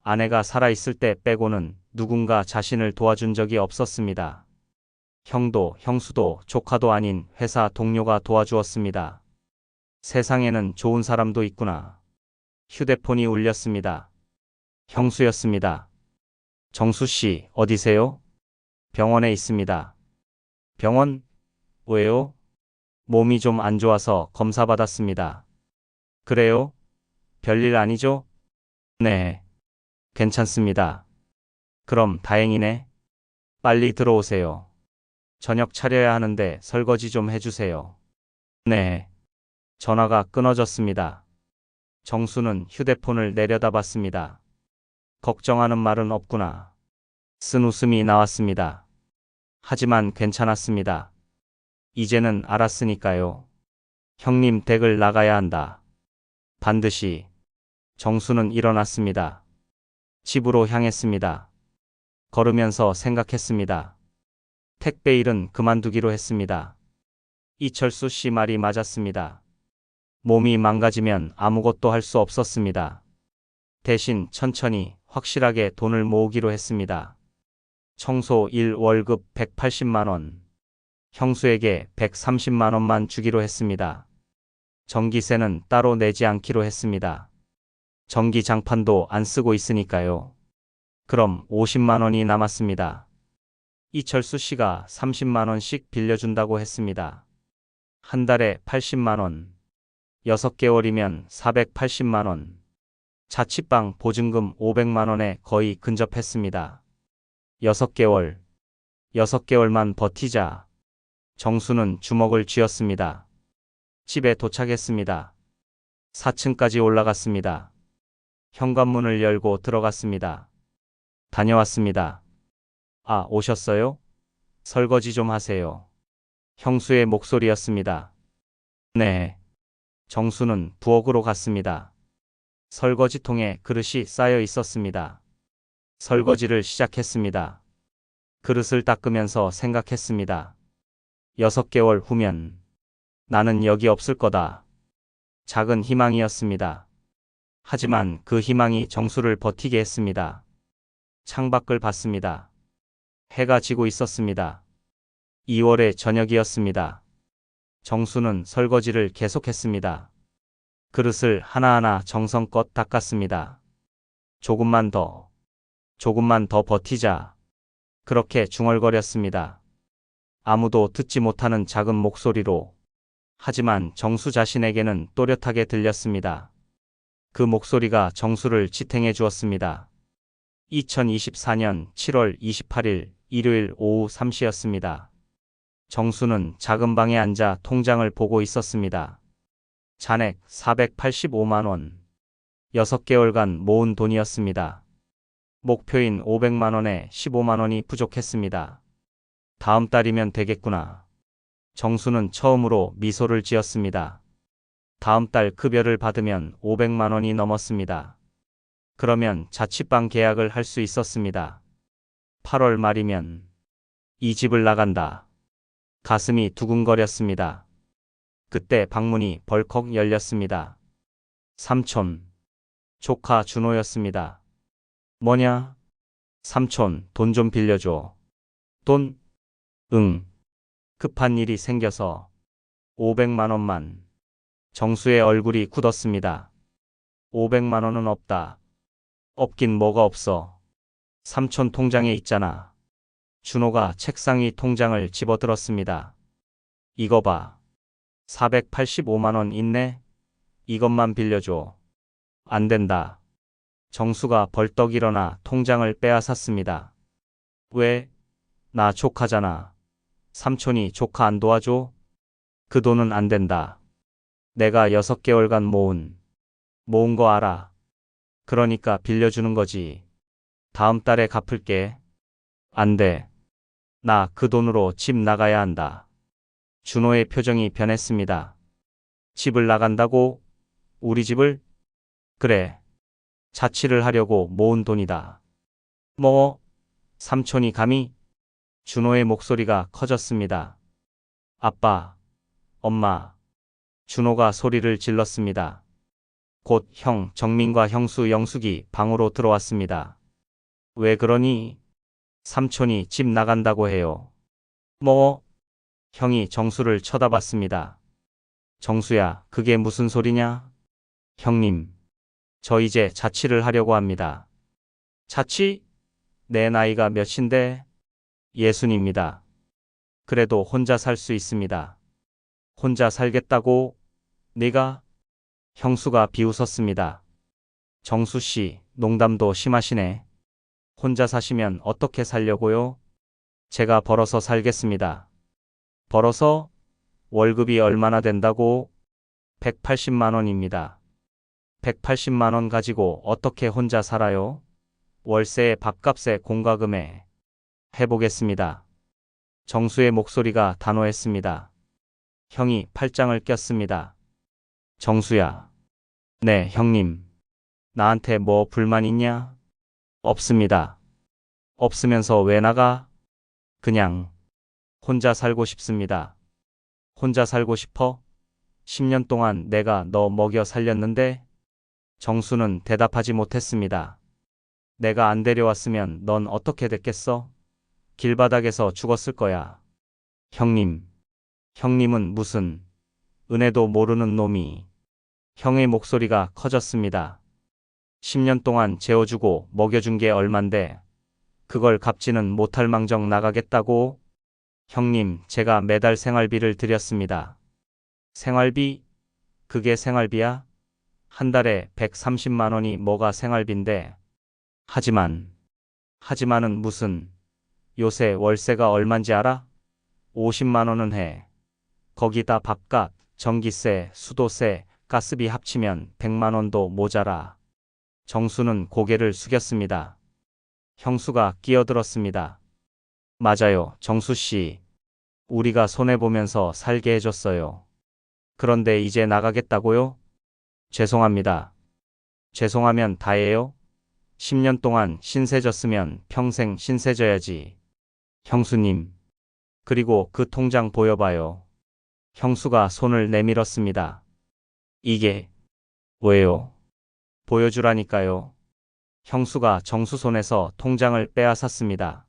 아내가 살아있을 때 빼고는 누군가 자신을 도와준 적이 없었습니다. 형도 형수도 조카도 아닌 회사 동료가 도와주었습니다. 세상에는 좋은 사람도 있구나. 휴대폰이 울렸습니다. 형수였습니다. 정수 씨, 어디세요? 병원에 있습니다. 병원? 왜요? 몸이 좀 안 좋아서 검사받았습니다. 그래요? 별일 아니죠? 네. 괜찮습니다. 그럼 다행이네. 빨리 들어오세요. 저녁 차려야 하는데 설거지 좀 해주세요. 네. 전화가 끊어졌습니다. 정수는 휴대폰을 내려다봤습니다. 걱정하는 말은 없구나. 쓴 웃음이 나왔습니다. 하지만 괜찮았습니다. 이제는 알았으니까요. 형님 댁을 나가야 한다. 반드시. 정수는 일어났습니다. 집으로 향했습니다. 걸으면서 생각했습니다. 택배 일은 그만두기로 했습니다. 이철수 씨 말이 맞았습니다. 몸이 망가지면 아무것도 할 수 없었습니다. 대신 천천히 확실하게 돈을 모으기로 했습니다. 청소 1 월급 180만 원. 형수에게 130만 원만 주기로 했습니다. 전기세는 따로 내지 않기로 했습니다. 전기 장판도 안 쓰고 있으니까요. 그럼 50만 원이 남았습니다. 이철수 씨가 30만 원씩 빌려준다고 했습니다. 한 달에 80만 원. 6개월이면 480만 원. 자취방 보증금 500만 원에 거의 근접했습니다. 6개월. 6개월만 버티자. 정수는 주먹을 쥐었습니다. 집에 도착했습니다. 4층까지 올라갔습니다. 현관문을 열고 들어갔습니다. 다녀왔습니다. 아, 오셨어요? 설거지 좀 하세요. 형수의 목소리였습니다. 네. 정수는 부엌으로 갔습니다. 설거지통에 그릇이 쌓여 있었습니다. 설거지를 시작했습니다. 그릇을 닦으면서 생각했습니다. 6개월 후면 나는 여기 없을 거다. 작은 희망이었습니다. 하지만 그 희망이 정수를 버티게 했습니다. 창밖을 봤습니다. 해가 지고 있었습니다. 2월의 저녁이었습니다. 정수는 설거지를 계속했습니다. 그릇을 하나하나 정성껏 닦았습니다. 조금만 더 버티자. 그렇게 중얼거렸습니다. 아무도 듣지 못하는 작은 목소리로. 하지만 정수 자신에게는 또렷하게 들렸습니다. 그 목소리가 정수를 지탱해 주었습니다. 2024년 7월 28일 일요일 오후 3시였습니다. 정수는 작은 방에 앉아 통장을 보고 있었습니다. 잔액 485만 원. 6개월간 모은 돈이었습니다. 목표인 500만 원에 15만 원이 부족했습니다. 다음 달이면 되겠구나. 정수는 처음으로 미소를 지었습니다. 다음 달 급여를 받으면 500만 원이 넘었습니다. 그러면 자취방 계약을 할 수 있었습니다. 8월 말이면 이 집을 나간다. 가슴이 두근거렸습니다. 그때 방문이 벌컥 열렸습니다. 삼촌, 조카 준호였습니다. 뭐냐? 삼촌, 돈 좀 빌려줘. 돈? 응. 급한 일이 생겨서 500만 원만. 정수의 얼굴이 굳었습니다. 500만 원은 없다. 없긴 뭐가 없어. 삼촌 통장에 있잖아. 준호가 책상 위 통장을 집어들었습니다. 이거 봐. 485만 원 있네? 이것만 빌려줘. 안 된다. 정수가 벌떡 일어나 통장을 빼앗았습니다. 왜? 나 조카잖아. 삼촌이 조카 안 도와줘? 그 돈은 안 된다. 내가 6개월간 모은 거 알아. 그러니까 빌려주는 거지. 다음 달에 갚을게. 안 돼. 나 그 돈으로 집 나가야 한다. 준호의 표정이 변했습니다. 집을 나간다고? 우리 집을? 그래. 자취를 하려고 모은 돈이다. 뭐? 삼촌이 감히? 준호의 목소리가 커졌습니다. 아빠, 엄마. 준호가 소리를 질렀습니다. 곧 형 정민과 형수 영숙이 방으로 들어왔습니다. 왜 그러니? 삼촌이 집 나간다고 해요. 뭐? 형이 정수를 쳐다봤습니다. 정수야, 그게 무슨 소리냐? 형님, 저 이제 자취를 하려고 합니다. 자취? 내 나이가 몇인데? 60입니다. 그래도 혼자 살 수 있습니다. 혼자 살겠다고? 네가? 형수가 비웃었습니다. 정수 씨, 농담도 심하시네. 혼자 사시면 어떻게 살려고요? 제가 벌어서 살겠습니다. 벌어서? 월급이 얼마나 된다고? 180만 원입니다. 180만 원 가지고 어떻게 혼자 살아요? 월세에 밥값에 공과금에 해보겠습니다. 정수의 목소리가 단호했습니다. 형이 팔짱을 꼈습니다. 정수야. 네, 형님. 나한테 뭐 불만 있냐? 없습니다. 없으면서 왜 나가? 그냥 혼자 살고 싶습니다. 혼자 살고 싶어? 10년 동안 내가 너 먹여 살렸는데? 정수는 대답하지 못했습니다. 내가 안 데려왔으면 넌 어떻게 됐겠어? 길바닥에서 죽었을 거야. 형님. 형님은 무슨 은혜도 모르는 놈이. 형의 목소리가 커졌습니다. 10년 동안 재워주고 먹여준 게 얼만데 그걸 갚지는 못할 망정 나가겠다고? 형님, 제가 매달 생활비를 드렸습니다. 생활비? 그게 생활비야? 한 달에 130만 원이 뭐가 생활비인데. 하지만은 무슨, 요새 월세가 얼만지 알아? 50만 원은 해. 거기다 밥값, 전기세, 수도세, 가스비 합치면 100만 원도 모자라. 정수는 고개를 숙였습니다. 형수가 끼어들었습니다. 맞아요, 정수 씨. 우리가 손해보면서 살게 해줬어요. 그런데 이제 나가겠다고요? 죄송합니다. 죄송하면 다예요? 10년 동안 신세졌으면 평생 신세져야지. 형수님. 그리고 그 통장 보여봐요. 형수가 손을 내밀었습니다. 이게 왜요? 보여주라니까요. 형수가 정수 손에서 통장을 빼앗았습니다.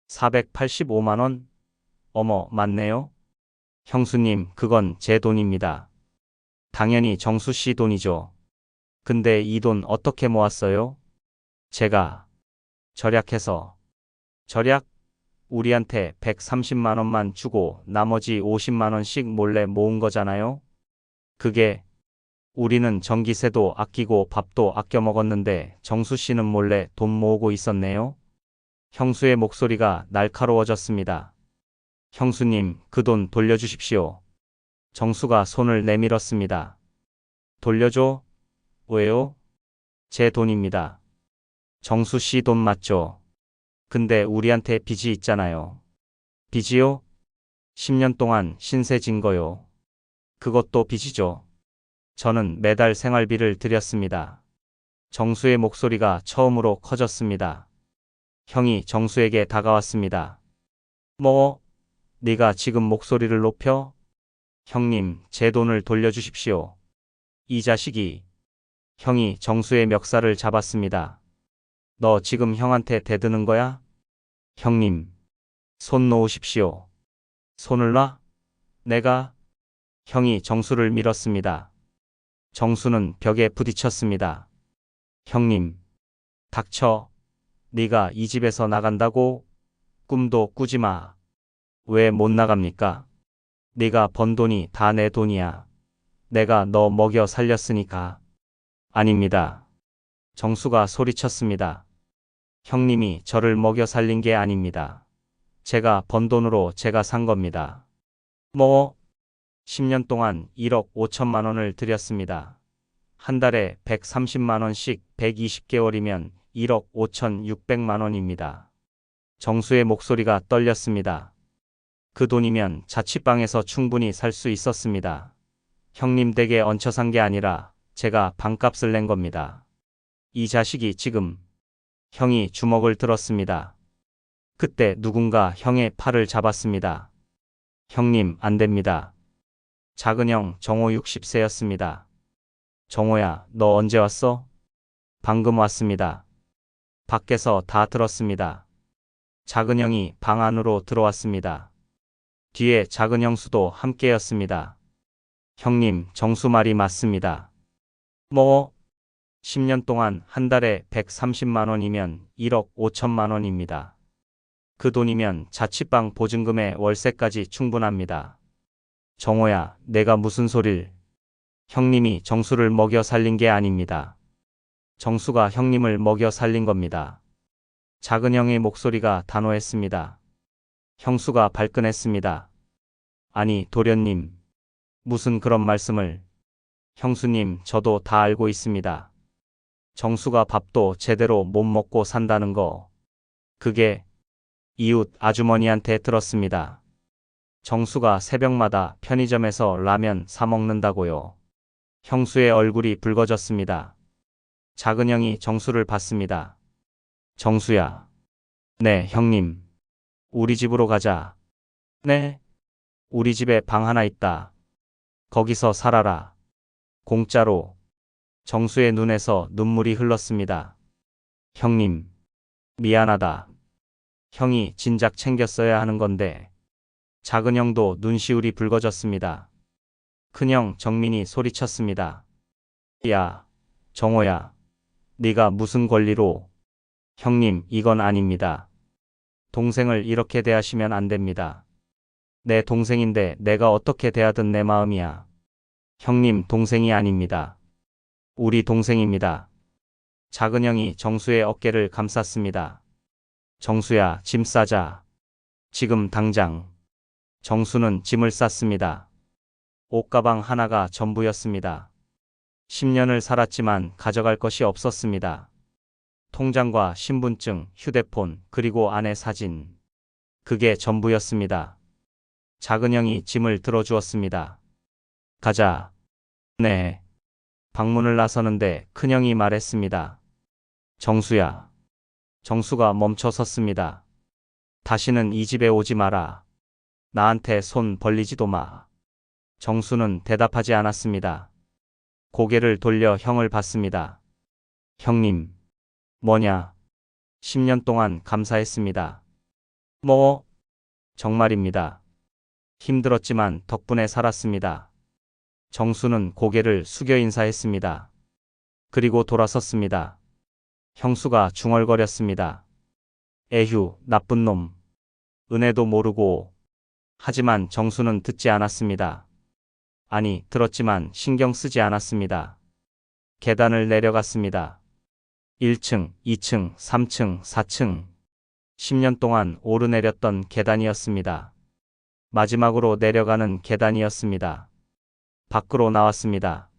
485만 원? 어머, 맞네요. 형수님, 그건 제 돈입니다. 당연히 정수 씨 돈이죠. 근데 이 돈 어떻게 모았어요? 제가 절약해서. 절약? 우리한테 130만 원만 주고 나머지 50만 원씩 몰래 모은 거잖아요? 그게 우리는 전기세도 아끼고 밥도 아껴 먹었는데 정수 씨는 몰래 돈 모으고 있었네요? 형수의 목소리가 날카로워졌습니다. 형수님, 그 돈 돌려주십시오. 정수가 손을 내밀었습니다. 돌려줘? 왜요? 제 돈입니다. 정수 씨 돈 맞죠? 근데 우리한테 빚이 있잖아요. 빚이요? 10년 동안 신세 진 거요. 그것도 빚이죠. 저는 매달 생활비를 드렸습니다. 정수의 목소리가 처음으로 커졌습니다. 형이 정수에게 다가왔습니다. 뭐? 네가 지금 목소리를 높여? 형님, 제 돈을 돌려주십시오. 이 자식이. 형이 정수의 멱살을 잡았습니다. 너 지금 형한테 대드는 거야? 형님, 손 놓으십시오. 손을 놔? 내가? 형이 정수를 밀었습니다. 정수는 벽에 부딪혔습니다. 형님, 닥쳐. 네가 이 집에서 나간다고? 꿈도 꾸지 마. 왜 못 나갑니까? 네가 번 돈이 다 내 돈이야. 내가 너 먹여 살렸으니까. 아닙니다. 정수가 소리쳤습니다. 형님이 저를 먹여 살린 게 아닙니다. 제가 번 돈으로 제가 산 겁니다. 뭐? 10년 동안 1억 5천만 원을 드렸습니다. 한 달에 130만 원씩 120개월이면 1억 5,600만 원입니다. 정수의 목소리가 떨렸습니다. 그 돈이면 자취방에서 충분히 살 수 있었습니다. 형님 댁에 얹혀 산 게 아니라 제가 방값을 낸 겁니다. 이 자식이 지금. 형이 주먹을 들었습니다. 그때 누군가 형의 팔을 잡았습니다. 형님, 안 됩니다. 작은 형 정호 60세였습니다. 정호야, 너 언제 왔어? 방금 왔습니다. 밖에서 다 들었습니다. 작은 형이 방 안으로 들어왔습니다. 뒤에 작은 형수도 함께였습니다. 형님, 정수 말이 맞습니다. 뭐? 10년 동안 한 달에 130만 원이면 1억 5천만 원입니다. 그 돈이면 자취방 보증금에 월세까지 충분합니다. 정호야, 내가 무슨 소릴. 형님이 정수를 먹여 살린 게 아닙니다. 정수가 형님을 먹여 살린 겁니다. 작은 형의 목소리가 단호했습니다. 형수가 발끈했습니다. 아니, 도련님. 무슨 그런 말씀을. 형수님, 저도 다 알고 있습니다. 정수가 밥도 제대로 못 먹고 산다는 거. 그게 이웃 아주머니한테 들었습니다. 정수가 새벽마다 편의점에서 라면 사 먹는다고요. 형수의 얼굴이 붉어졌습니다. 작은 형이 정수를 봤습니다. 정수야. 네, 형님. 우리 집으로 가자. 네. 우리 집에 방 하나 있다. 거기서 살아라. 공짜로. 정수의 눈에서 눈물이 흘렀습니다. 형님. 미안하다. 형이 진작 챙겼어야 하는 건데. 작은 형도 눈시울이 붉어졌습니다. 큰형 정민이 소리쳤습니다. 야, 정호야. 네가 무슨 권리로. 형님, 이건 아닙니다. 동생을 이렇게 대하시면 안 됩니다. 내 동생인데 내가 어떻게 대하든 내 마음이야. 형님, 동생이 아닙니다. 우리 동생입니다. 작은 형이 정수의 어깨를 감쌌습니다. 정수야, 짐 싸자. 지금 당장. 정수는 짐을 쌌습니다. 옷가방 하나가 전부였습니다. 10년을 살았지만 가져갈 것이 없었습니다. 통장과 신분증, 휴대폰, 그리고 아내 사진. 그게 전부였습니다. 작은 형이 짐을 들어주었습니다. 가자. 네. 방문을 나서는데 큰형이 말했습니다. 정수야. 정수가 멈춰 섰습니다. 다시는 이 집에 오지 마라. 나한테 손 벌리지도 마. 정수는 대답하지 않았습니다. 고개를 돌려 형을 봤습니다. 형님. 뭐냐? 10년 동안 감사했습니다. 뭐? 정말입니다. 힘들었지만 덕분에 살았습니다. 정수는 고개를 숙여 인사했습니다. 그리고 돌아섰습니다. 형수가 중얼거렸습니다. 에휴, 나쁜 놈. 은혜도 모르고. 하지만 정수는 듣지 않았습니다. 아니, 들었지만 신경 쓰지 않았습니다. 계단을 내려갔습니다. 1층, 2층, 3층, 4층. 10년 동안 오르내렸던 계단이었습니다. 마지막으로 내려가는 계단이었습니다. 밖으로 나왔습니다.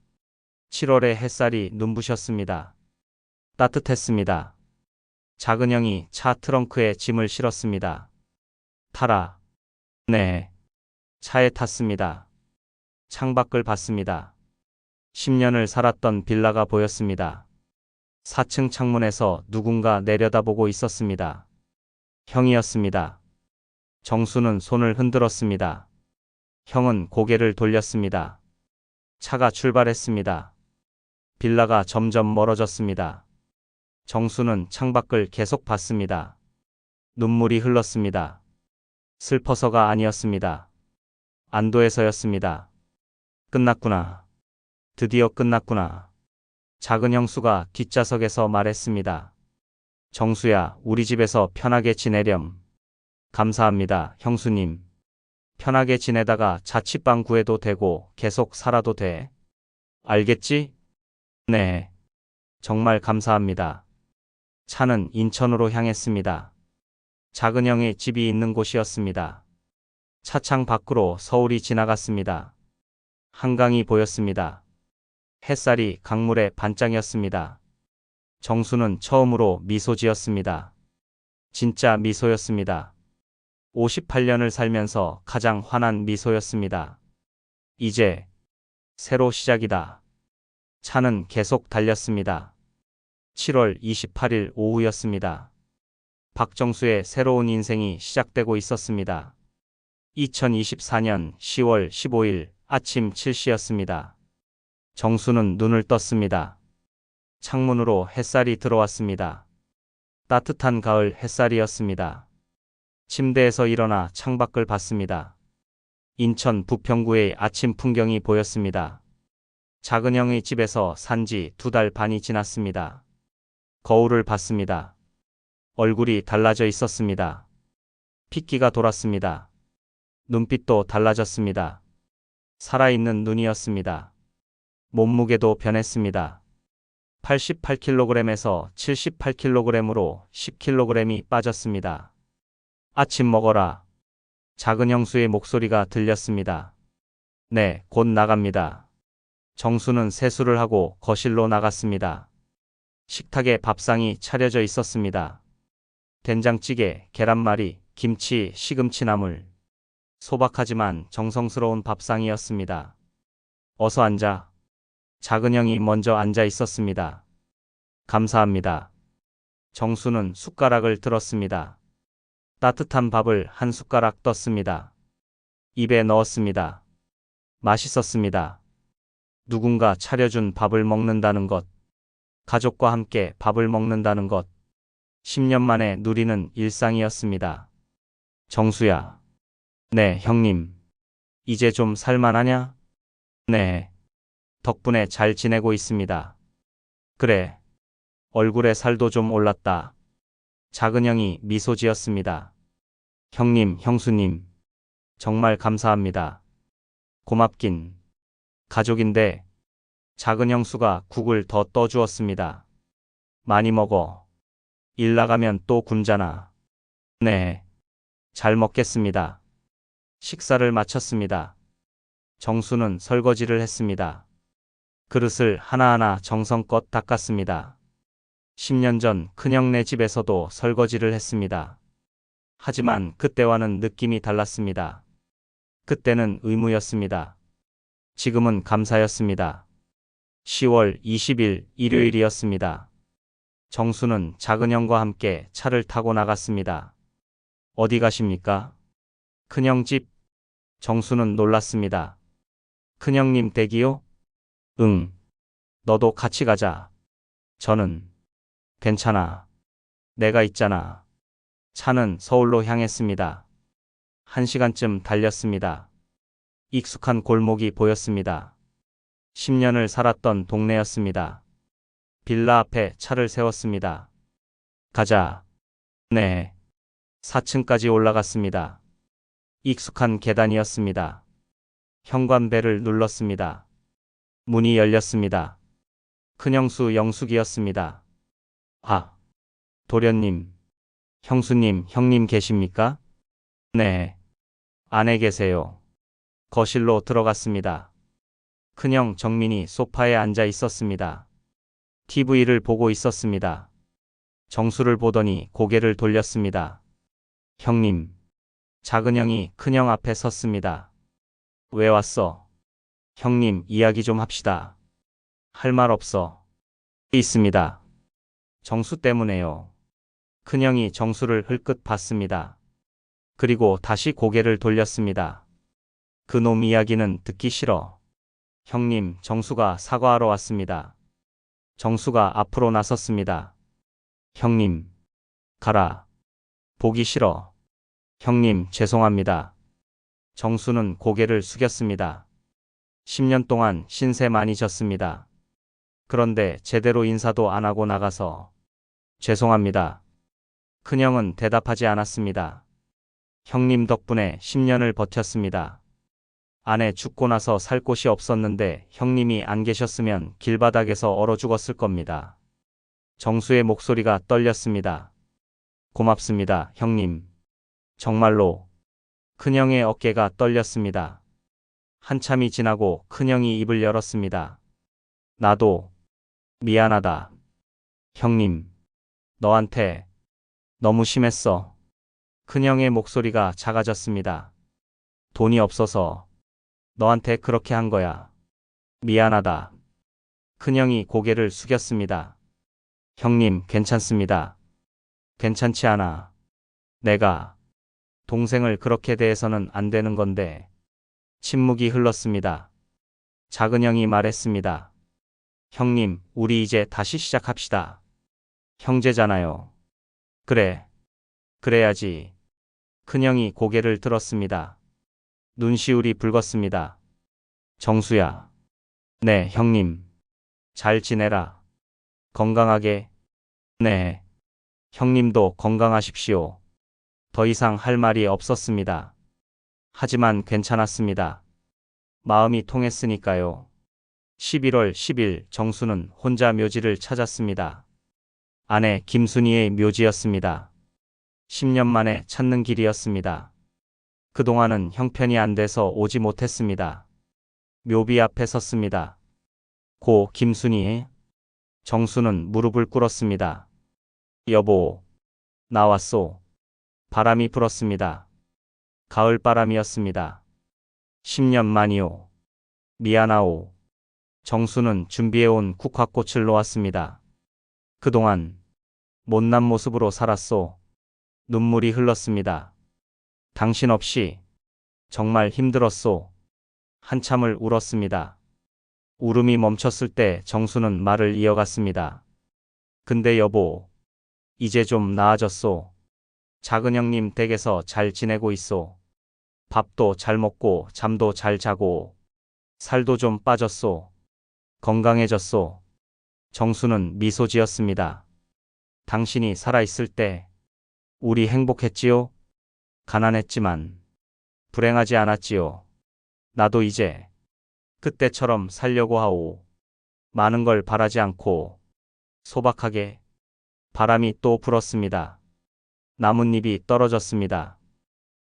7월의 햇살이 눈부셨습니다. 따뜻했습니다. 작은 형이 차 트렁크에 짐을 실었습니다. 타라. 네. 차에 탔습니다. 창밖을 봤습니다. 10년을 살았던 빌라가 보였습니다. 4층 창문에서 누군가 내려다보고 있었습니다. 형이었습니다. 정수는 손을 흔들었습니다. 형은 고개를 돌렸습니다. 차가 출발했습니다. 빌라가 점점 멀어졌습니다. 정수는 창밖을 계속 봤습니다. 눈물이 흘렀습니다. 슬퍼서가 아니었습니다. 안도해서였습니다. 끝났구나. 드디어 끝났구나. 작은 형수가 뒷좌석에서 말했습니다. 정수야, 우리 집에서 편하게 지내렴. 감사합니다, 형수님. 편하게 지내다가 자취방 구해도 되고 계속 살아도 돼. 알겠지? 네. 정말 감사합니다. 차는 인천으로 향했습니다. 작은 형의 집이 있는 곳이었습니다. 차창 밖으로 서울이 지나갔습니다. 한강이 보였습니다. 햇살이 강물의 반짝이었습니다. 정수는 처음으로 미소 지었습니다. 진짜 미소였습니다. 58년을 살면서 가장 환한 미소였습니다. 이제 새로 시작이다. 차는 계속 달렸습니다. 7월 28일 오후였습니다. 박정수의 새로운 인생이 시작되고 있었습니다. 2024년 10월 15일 아침 7시였습니다. 정수는 눈을 떴습니다. 창문으로 햇살이 들어왔습니다. 따뜻한 가을 햇살이었습니다. 침대에서 일어나 창밖을 봤습니다. 인천 부평구의 아침 풍경이 보였습니다. 작은 형의 집에서 산지 2달 반이 지났습니다. 거울을 봤습니다. 얼굴이 달라져 있었습니다. 핏기가 돌았습니다. 눈빛도 달라졌습니다. 살아있는 눈이었습니다. 몸무게도 변했습니다. 88kg에서 78kg으로 10kg이 빠졌습니다. 아침 먹어라. 작은 형수의 목소리가 들렸습니다. 네, 곧 나갑니다. 정수는 세수를 하고 거실로 나갔습니다. 식탁에 밥상이 차려져 있었습니다. 된장찌개, 계란말이, 김치, 시금치 나물. 소박하지만 정성스러운 밥상이었습니다. 어서 앉아. 작은 형이 먼저 앉아 있었습니다. 감사합니다. 정수는 숟가락을 들었습니다. 따뜻한 밥을 한 숟가락 떴습니다. 입에 넣었습니다. 맛있었습니다. 누군가 차려준 밥을 먹는다는 것, 가족과 함께 밥을 먹는다는 것, 10년 만에 누리는 일상이었습니다. 정수야. 네, 형님. 이제 좀 살만하냐? 네. 덕분에 잘 지내고 있습니다. 그래. 얼굴에 살도 좀 올랐다. 작은 형이 미소 지었습니다. 형님, 형수님. 정말 감사합니다. 고맙긴. 가족인데. 작은 형수가 국을 더 떠주었습니다. 많이 먹어. 일 나가면 또 굶잖아. 네. 잘 먹겠습니다. 식사를 마쳤습니다. 정수는 설거지를 했습니다. 그릇을 하나하나 정성껏 닦았습니다. 10년 전 큰형네 집에서도 설거지를 했습니다. 하지만 그때와는 느낌이 달랐습니다. 그때는 의무였습니다. 지금은 감사였습니다. 10월 20일 일요일이었습니다. 정수는 작은 형과 함께 차를 타고 나갔습니다. 어디 가십니까? 큰형 집. 정수는 놀랐습니다. 큰형님 댁이요? 응. 너도 같이 가자. 저는 괜찮아. 내가 있잖아. 차는 서울로 향했습니다. 1시간쯤 달렸습니다. 익숙한 골목이 보였습니다. 10년을 살았던 동네였습니다. 빌라 앞에 차를 세웠습니다. 가자. 네. 4층까지 올라갔습니다. 익숙한 계단이었습니다. 현관벨을 눌렀습니다. 문이 열렸습니다. 큰형수 영숙이었습니다. 아, 도련님, 형수님, 형님 계십니까? 네. 안에 계세요. 거실로 들어갔습니다. 큰형 정민이 소파에 앉아 있었습니다. TV를 보고 있었습니다. 정수를 보더니 고개를 돌렸습니다. 형님. 작은 형이 큰형 앞에 섰습니다. 왜 왔어? 형님, 이야기 좀 합시다. 할 말 없어. 있습니다. 정수 때문에요. 큰형이 정수를 흘끗 봤습니다. 그리고 다시 고개를 돌렸습니다. 그놈 이야기는 듣기 싫어. 형님, 정수가 사과하러 왔습니다. 정수가 앞으로 나섰습니다. 형님, 가라. 보기 싫어. 형님, 죄송합니다. 정수는 고개를 숙였습니다. 10년 동안 신세 많이 졌습니다. 그런데 제대로 인사도 안 하고 나가서 죄송합니다. 큰형은 대답하지 않았습니다. 형님 덕분에 10년을 버텼습니다. 아내 죽고 나서 살 곳이 없었는데 형님이 안 계셨으면 길바닥에서 얼어 죽었을 겁니다. 정수의 목소리가 떨렸습니다. 고맙습니다, 형님. 정말로. 큰형의 어깨가 떨렸습니다. 한참이 지나고 큰형이 입을 열었습니다. 나도 미안하다. 형님, 너한테 너무 심했어. 큰형의 목소리가 작아졌습니다. 돈이 없어서 너한테 그렇게 한 거야. 미안하다. 큰형이 고개를 숙였습니다. 형님, 괜찮습니다. 괜찮지 않아. 내가 동생을 그렇게 대해서는 안 되는 건데. 침묵이 흘렀습니다. 작은 형이 말했습니다. 형님, 우리 이제 다시 시작합시다. 형제잖아요. 그래. 그래야지. 큰형이 고개를 들었습니다. 눈시울이 붉었습니다. 정수야. 네, 형님. 잘 지내라. 건강하게. 네. 형님도 건강하십시오. 더 이상 할 말이 없었습니다. 하지만 괜찮았습니다. 마음이 통했으니까요. 11월 10일 정수는 혼자 묘지를 찾았습니다. 아내 김순희의 묘지였습니다. 10년 만에 찾는 길이었습니다. 그동안은 형편이 안 돼서 오지 못했습니다. 묘비 앞에 섰습니다. 고 김순희. 정수는 무릎을 꿇었습니다. 여보. 나왔소. 바람이 불었습니다. 가을 바람이었습니다. 10년 만이오. 미안하오. 정수는 준비해온 국화꽃을 놓았습니다. 그동안 못난 모습으로 살았소. 눈물이 흘렀습니다. 당신 없이 정말 힘들었소. 한참을 울었습니다. 울음이 멈췄을 때 정수는 말을 이어갔습니다. 근데 여보, 이제 좀 나아졌소. 작은 형님 댁에서 잘 지내고 있소. 밥도 잘 먹고 잠도 잘 자고 살도 좀 빠졌소. 건강해졌소. 정수는 미소 지었습니다. 당신이 살아있을 때 우리 행복했지요? 가난했지만 불행하지 않았지요. 나도 이제 그때처럼 살려고 하오. 많은 걸 바라지 않고 소박하게. 바람이 또 불었습니다. 나뭇잎이 떨어졌습니다.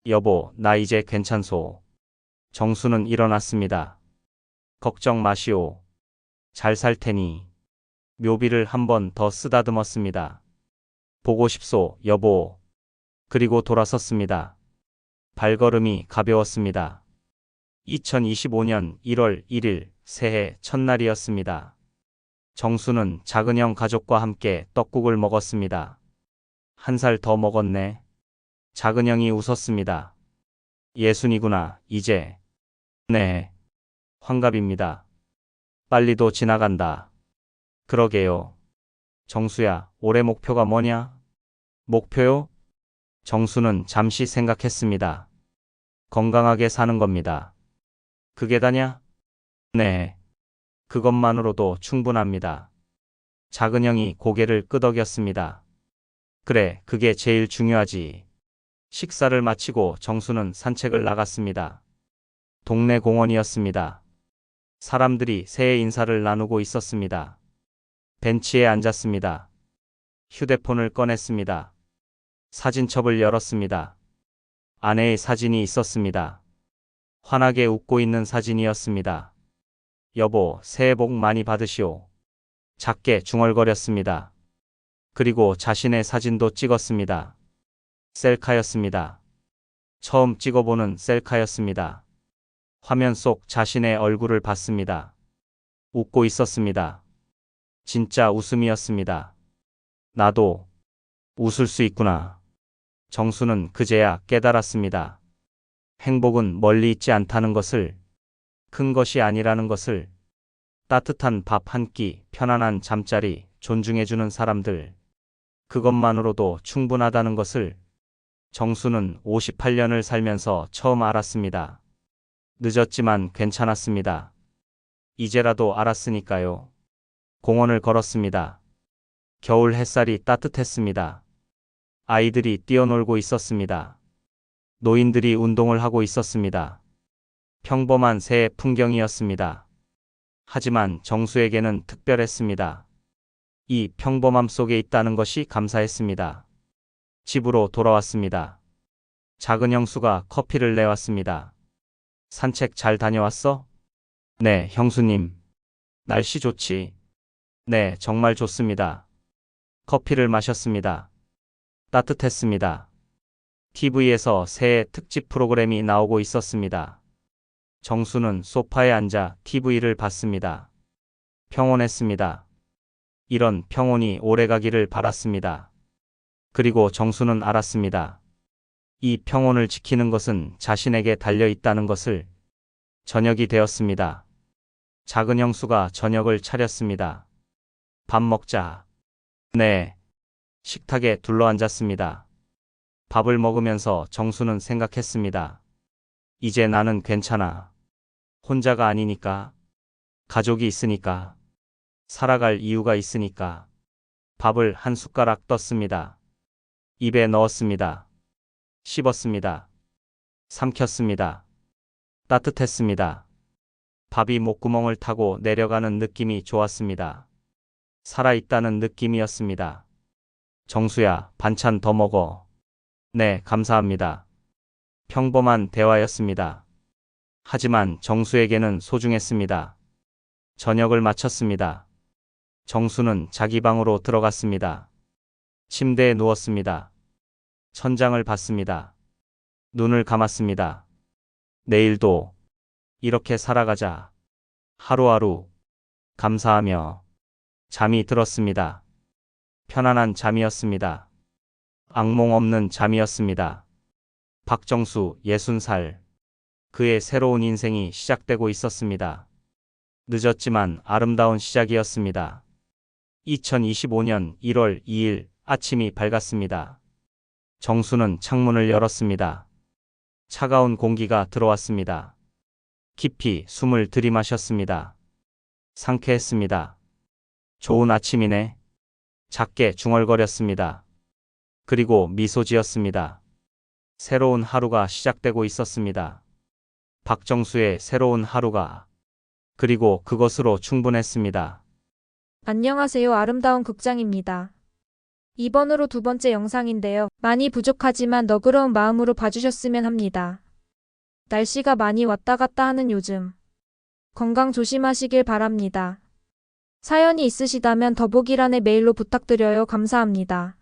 여보, 나 이제 괜찮소. 정수는 일어났습니다. 걱정 마시오. 잘 살 테니. 묘비를 한 번 더 쓰다듬었습니다. 보고 싶소, 여보. 그리고 돌아섰습니다. 발걸음이 가벼웠습니다. 2025년 1월 1일 새해 첫날이었습니다. 정수는 작은 형 가족과 함께 떡국을 먹었습니다. 한 살 더 먹었네. 작은 형이 웃었습니다. 예순이구나, 이제. 네. 환갑입니다. 빨리도 지나간다. 그러게요. 정수야, 올해 목표가 뭐냐? 목표요? 정수는 잠시 생각했습니다. 건강하게 사는 겁니다. 그게 다냐? 네. 그것만으로도 충분합니다. 작은 형이 고개를 끄덕였습니다. 그래, 그게 제일 중요하지. 식사를 마치고 정수는 산책을 나갔습니다. 동네 공원이었습니다. 사람들이 새해 인사를 나누고 있었습니다. 벤치에 앉았습니다. 휴대폰을 꺼냈습니다. 사진첩을 열었습니다. 아내의 사진이 있었습니다. 환하게 웃고 있는 사진이었습니다. 여보, 새해 복 많이 받으시오. 작게 중얼거렸습니다. 그리고 자신의 사진도 찍었습니다. 셀카였습니다. 처음 찍어보는 셀카였습니다. 화면 속 자신의 얼굴을 봤습니다. 웃고 있었습니다. 진짜 웃음이었습니다. 나도 웃을 수 있구나. 정수는 그제야 깨달았습니다. 행복은 멀리 있지 않다는 것을, 큰 것이 아니라는 것을, 따뜻한 밥 한 끼, 편안한 잠자리, 존중해주는 사람들, 그것만으로도 충분하다는 것을 정수는 58년을 살면서 처음 알았습니다. 늦었지만 괜찮았습니다. 이제라도 알았으니까요. 공원을 걸었습니다. 겨울 햇살이 따뜻했습니다. 아이들이 뛰어놀고 있었습니다. 노인들이 운동을 하고 있었습니다. 평범한 새해 풍경이었습니다. 하지만 정수에게는 특별했습니다. 이 평범함 속에 있다는 것이 감사했습니다. 집으로 돌아왔습니다. 작은 형수가 커피를 내왔습니다. 산책 잘 다녀왔어? 네, 형수님. 날씨 좋지? 네, 정말 좋습니다. 커피를 마셨습니다. 따뜻했습니다. TV에서 새해 특집 프로그램이 나오고 있었습니다. 정수는 소파에 앉아 TV를 봤습니다. 평온했습니다. 이런 평온이 오래가기를 바랐습니다. 그리고 정수는 알았습니다. 이 평온을 지키는 것은 자신에게 달려 있다는 것을. 저녁이 되었습니다. 작은 형수가 저녁을 차렸습니다. 밥 먹자. 네. 식탁에 둘러앉았습니다. 밥을 먹으면서 정수는 생각했습니다. 이제 나는 괜찮아. 혼자가 아니니까. 가족이 있으니까. 살아갈 이유가 있으니까. 밥을 한 숟가락 떴습니다. 입에 넣었습니다. 씹었습니다. 삼켰습니다. 따뜻했습니다. 밥이 목구멍을 타고 내려가는 느낌이 좋았습니다. 살아있다는 느낌이었습니다. 정수야, 반찬 더 먹어. 네, 감사합니다. 평범한 대화였습니다. 하지만 정수에게는 소중했습니다. 저녁을 마쳤습니다. 정수는 자기 방으로 들어갔습니다. 침대에 누웠습니다. 천장을 봤습니다. 눈을 감았습니다. 내일도 이렇게 살아가자. 하루하루 감사하며 잠이 들었습니다. 편안한 잠이었습니다. 악몽 없는 잠이었습니다. 박정수 60살. 그의 새로운 인생이 시작되고 있었습니다. 늦었지만 아름다운 시작이었습니다. 2025년 1월 2일 아침이 밝았습니다. 정수는 창문을 열었습니다. 차가운 공기가 들어왔습니다. 깊이 숨을 들이마셨습니다. 상쾌했습니다. 좋은 아침이네. 작게 중얼거렸습니다. 그리고 미소 지었습니다. 새로운 하루가 시작되고 있었습니다. 박정수의 새로운 하루가. 그리고 그것으로 충분했습니다. 안녕하세요. 아름다운 극장입니다. 이번으로 두 번째 영상인데요. 많이 부족하지만 너그러운 마음으로 봐주셨으면 합니다. 날씨가 많이 왔다 갔다 하는 요즘. 건강 조심하시길 바랍니다. 사연이 있으시다면 더보기란에 메일로 부탁드려요. 감사합니다.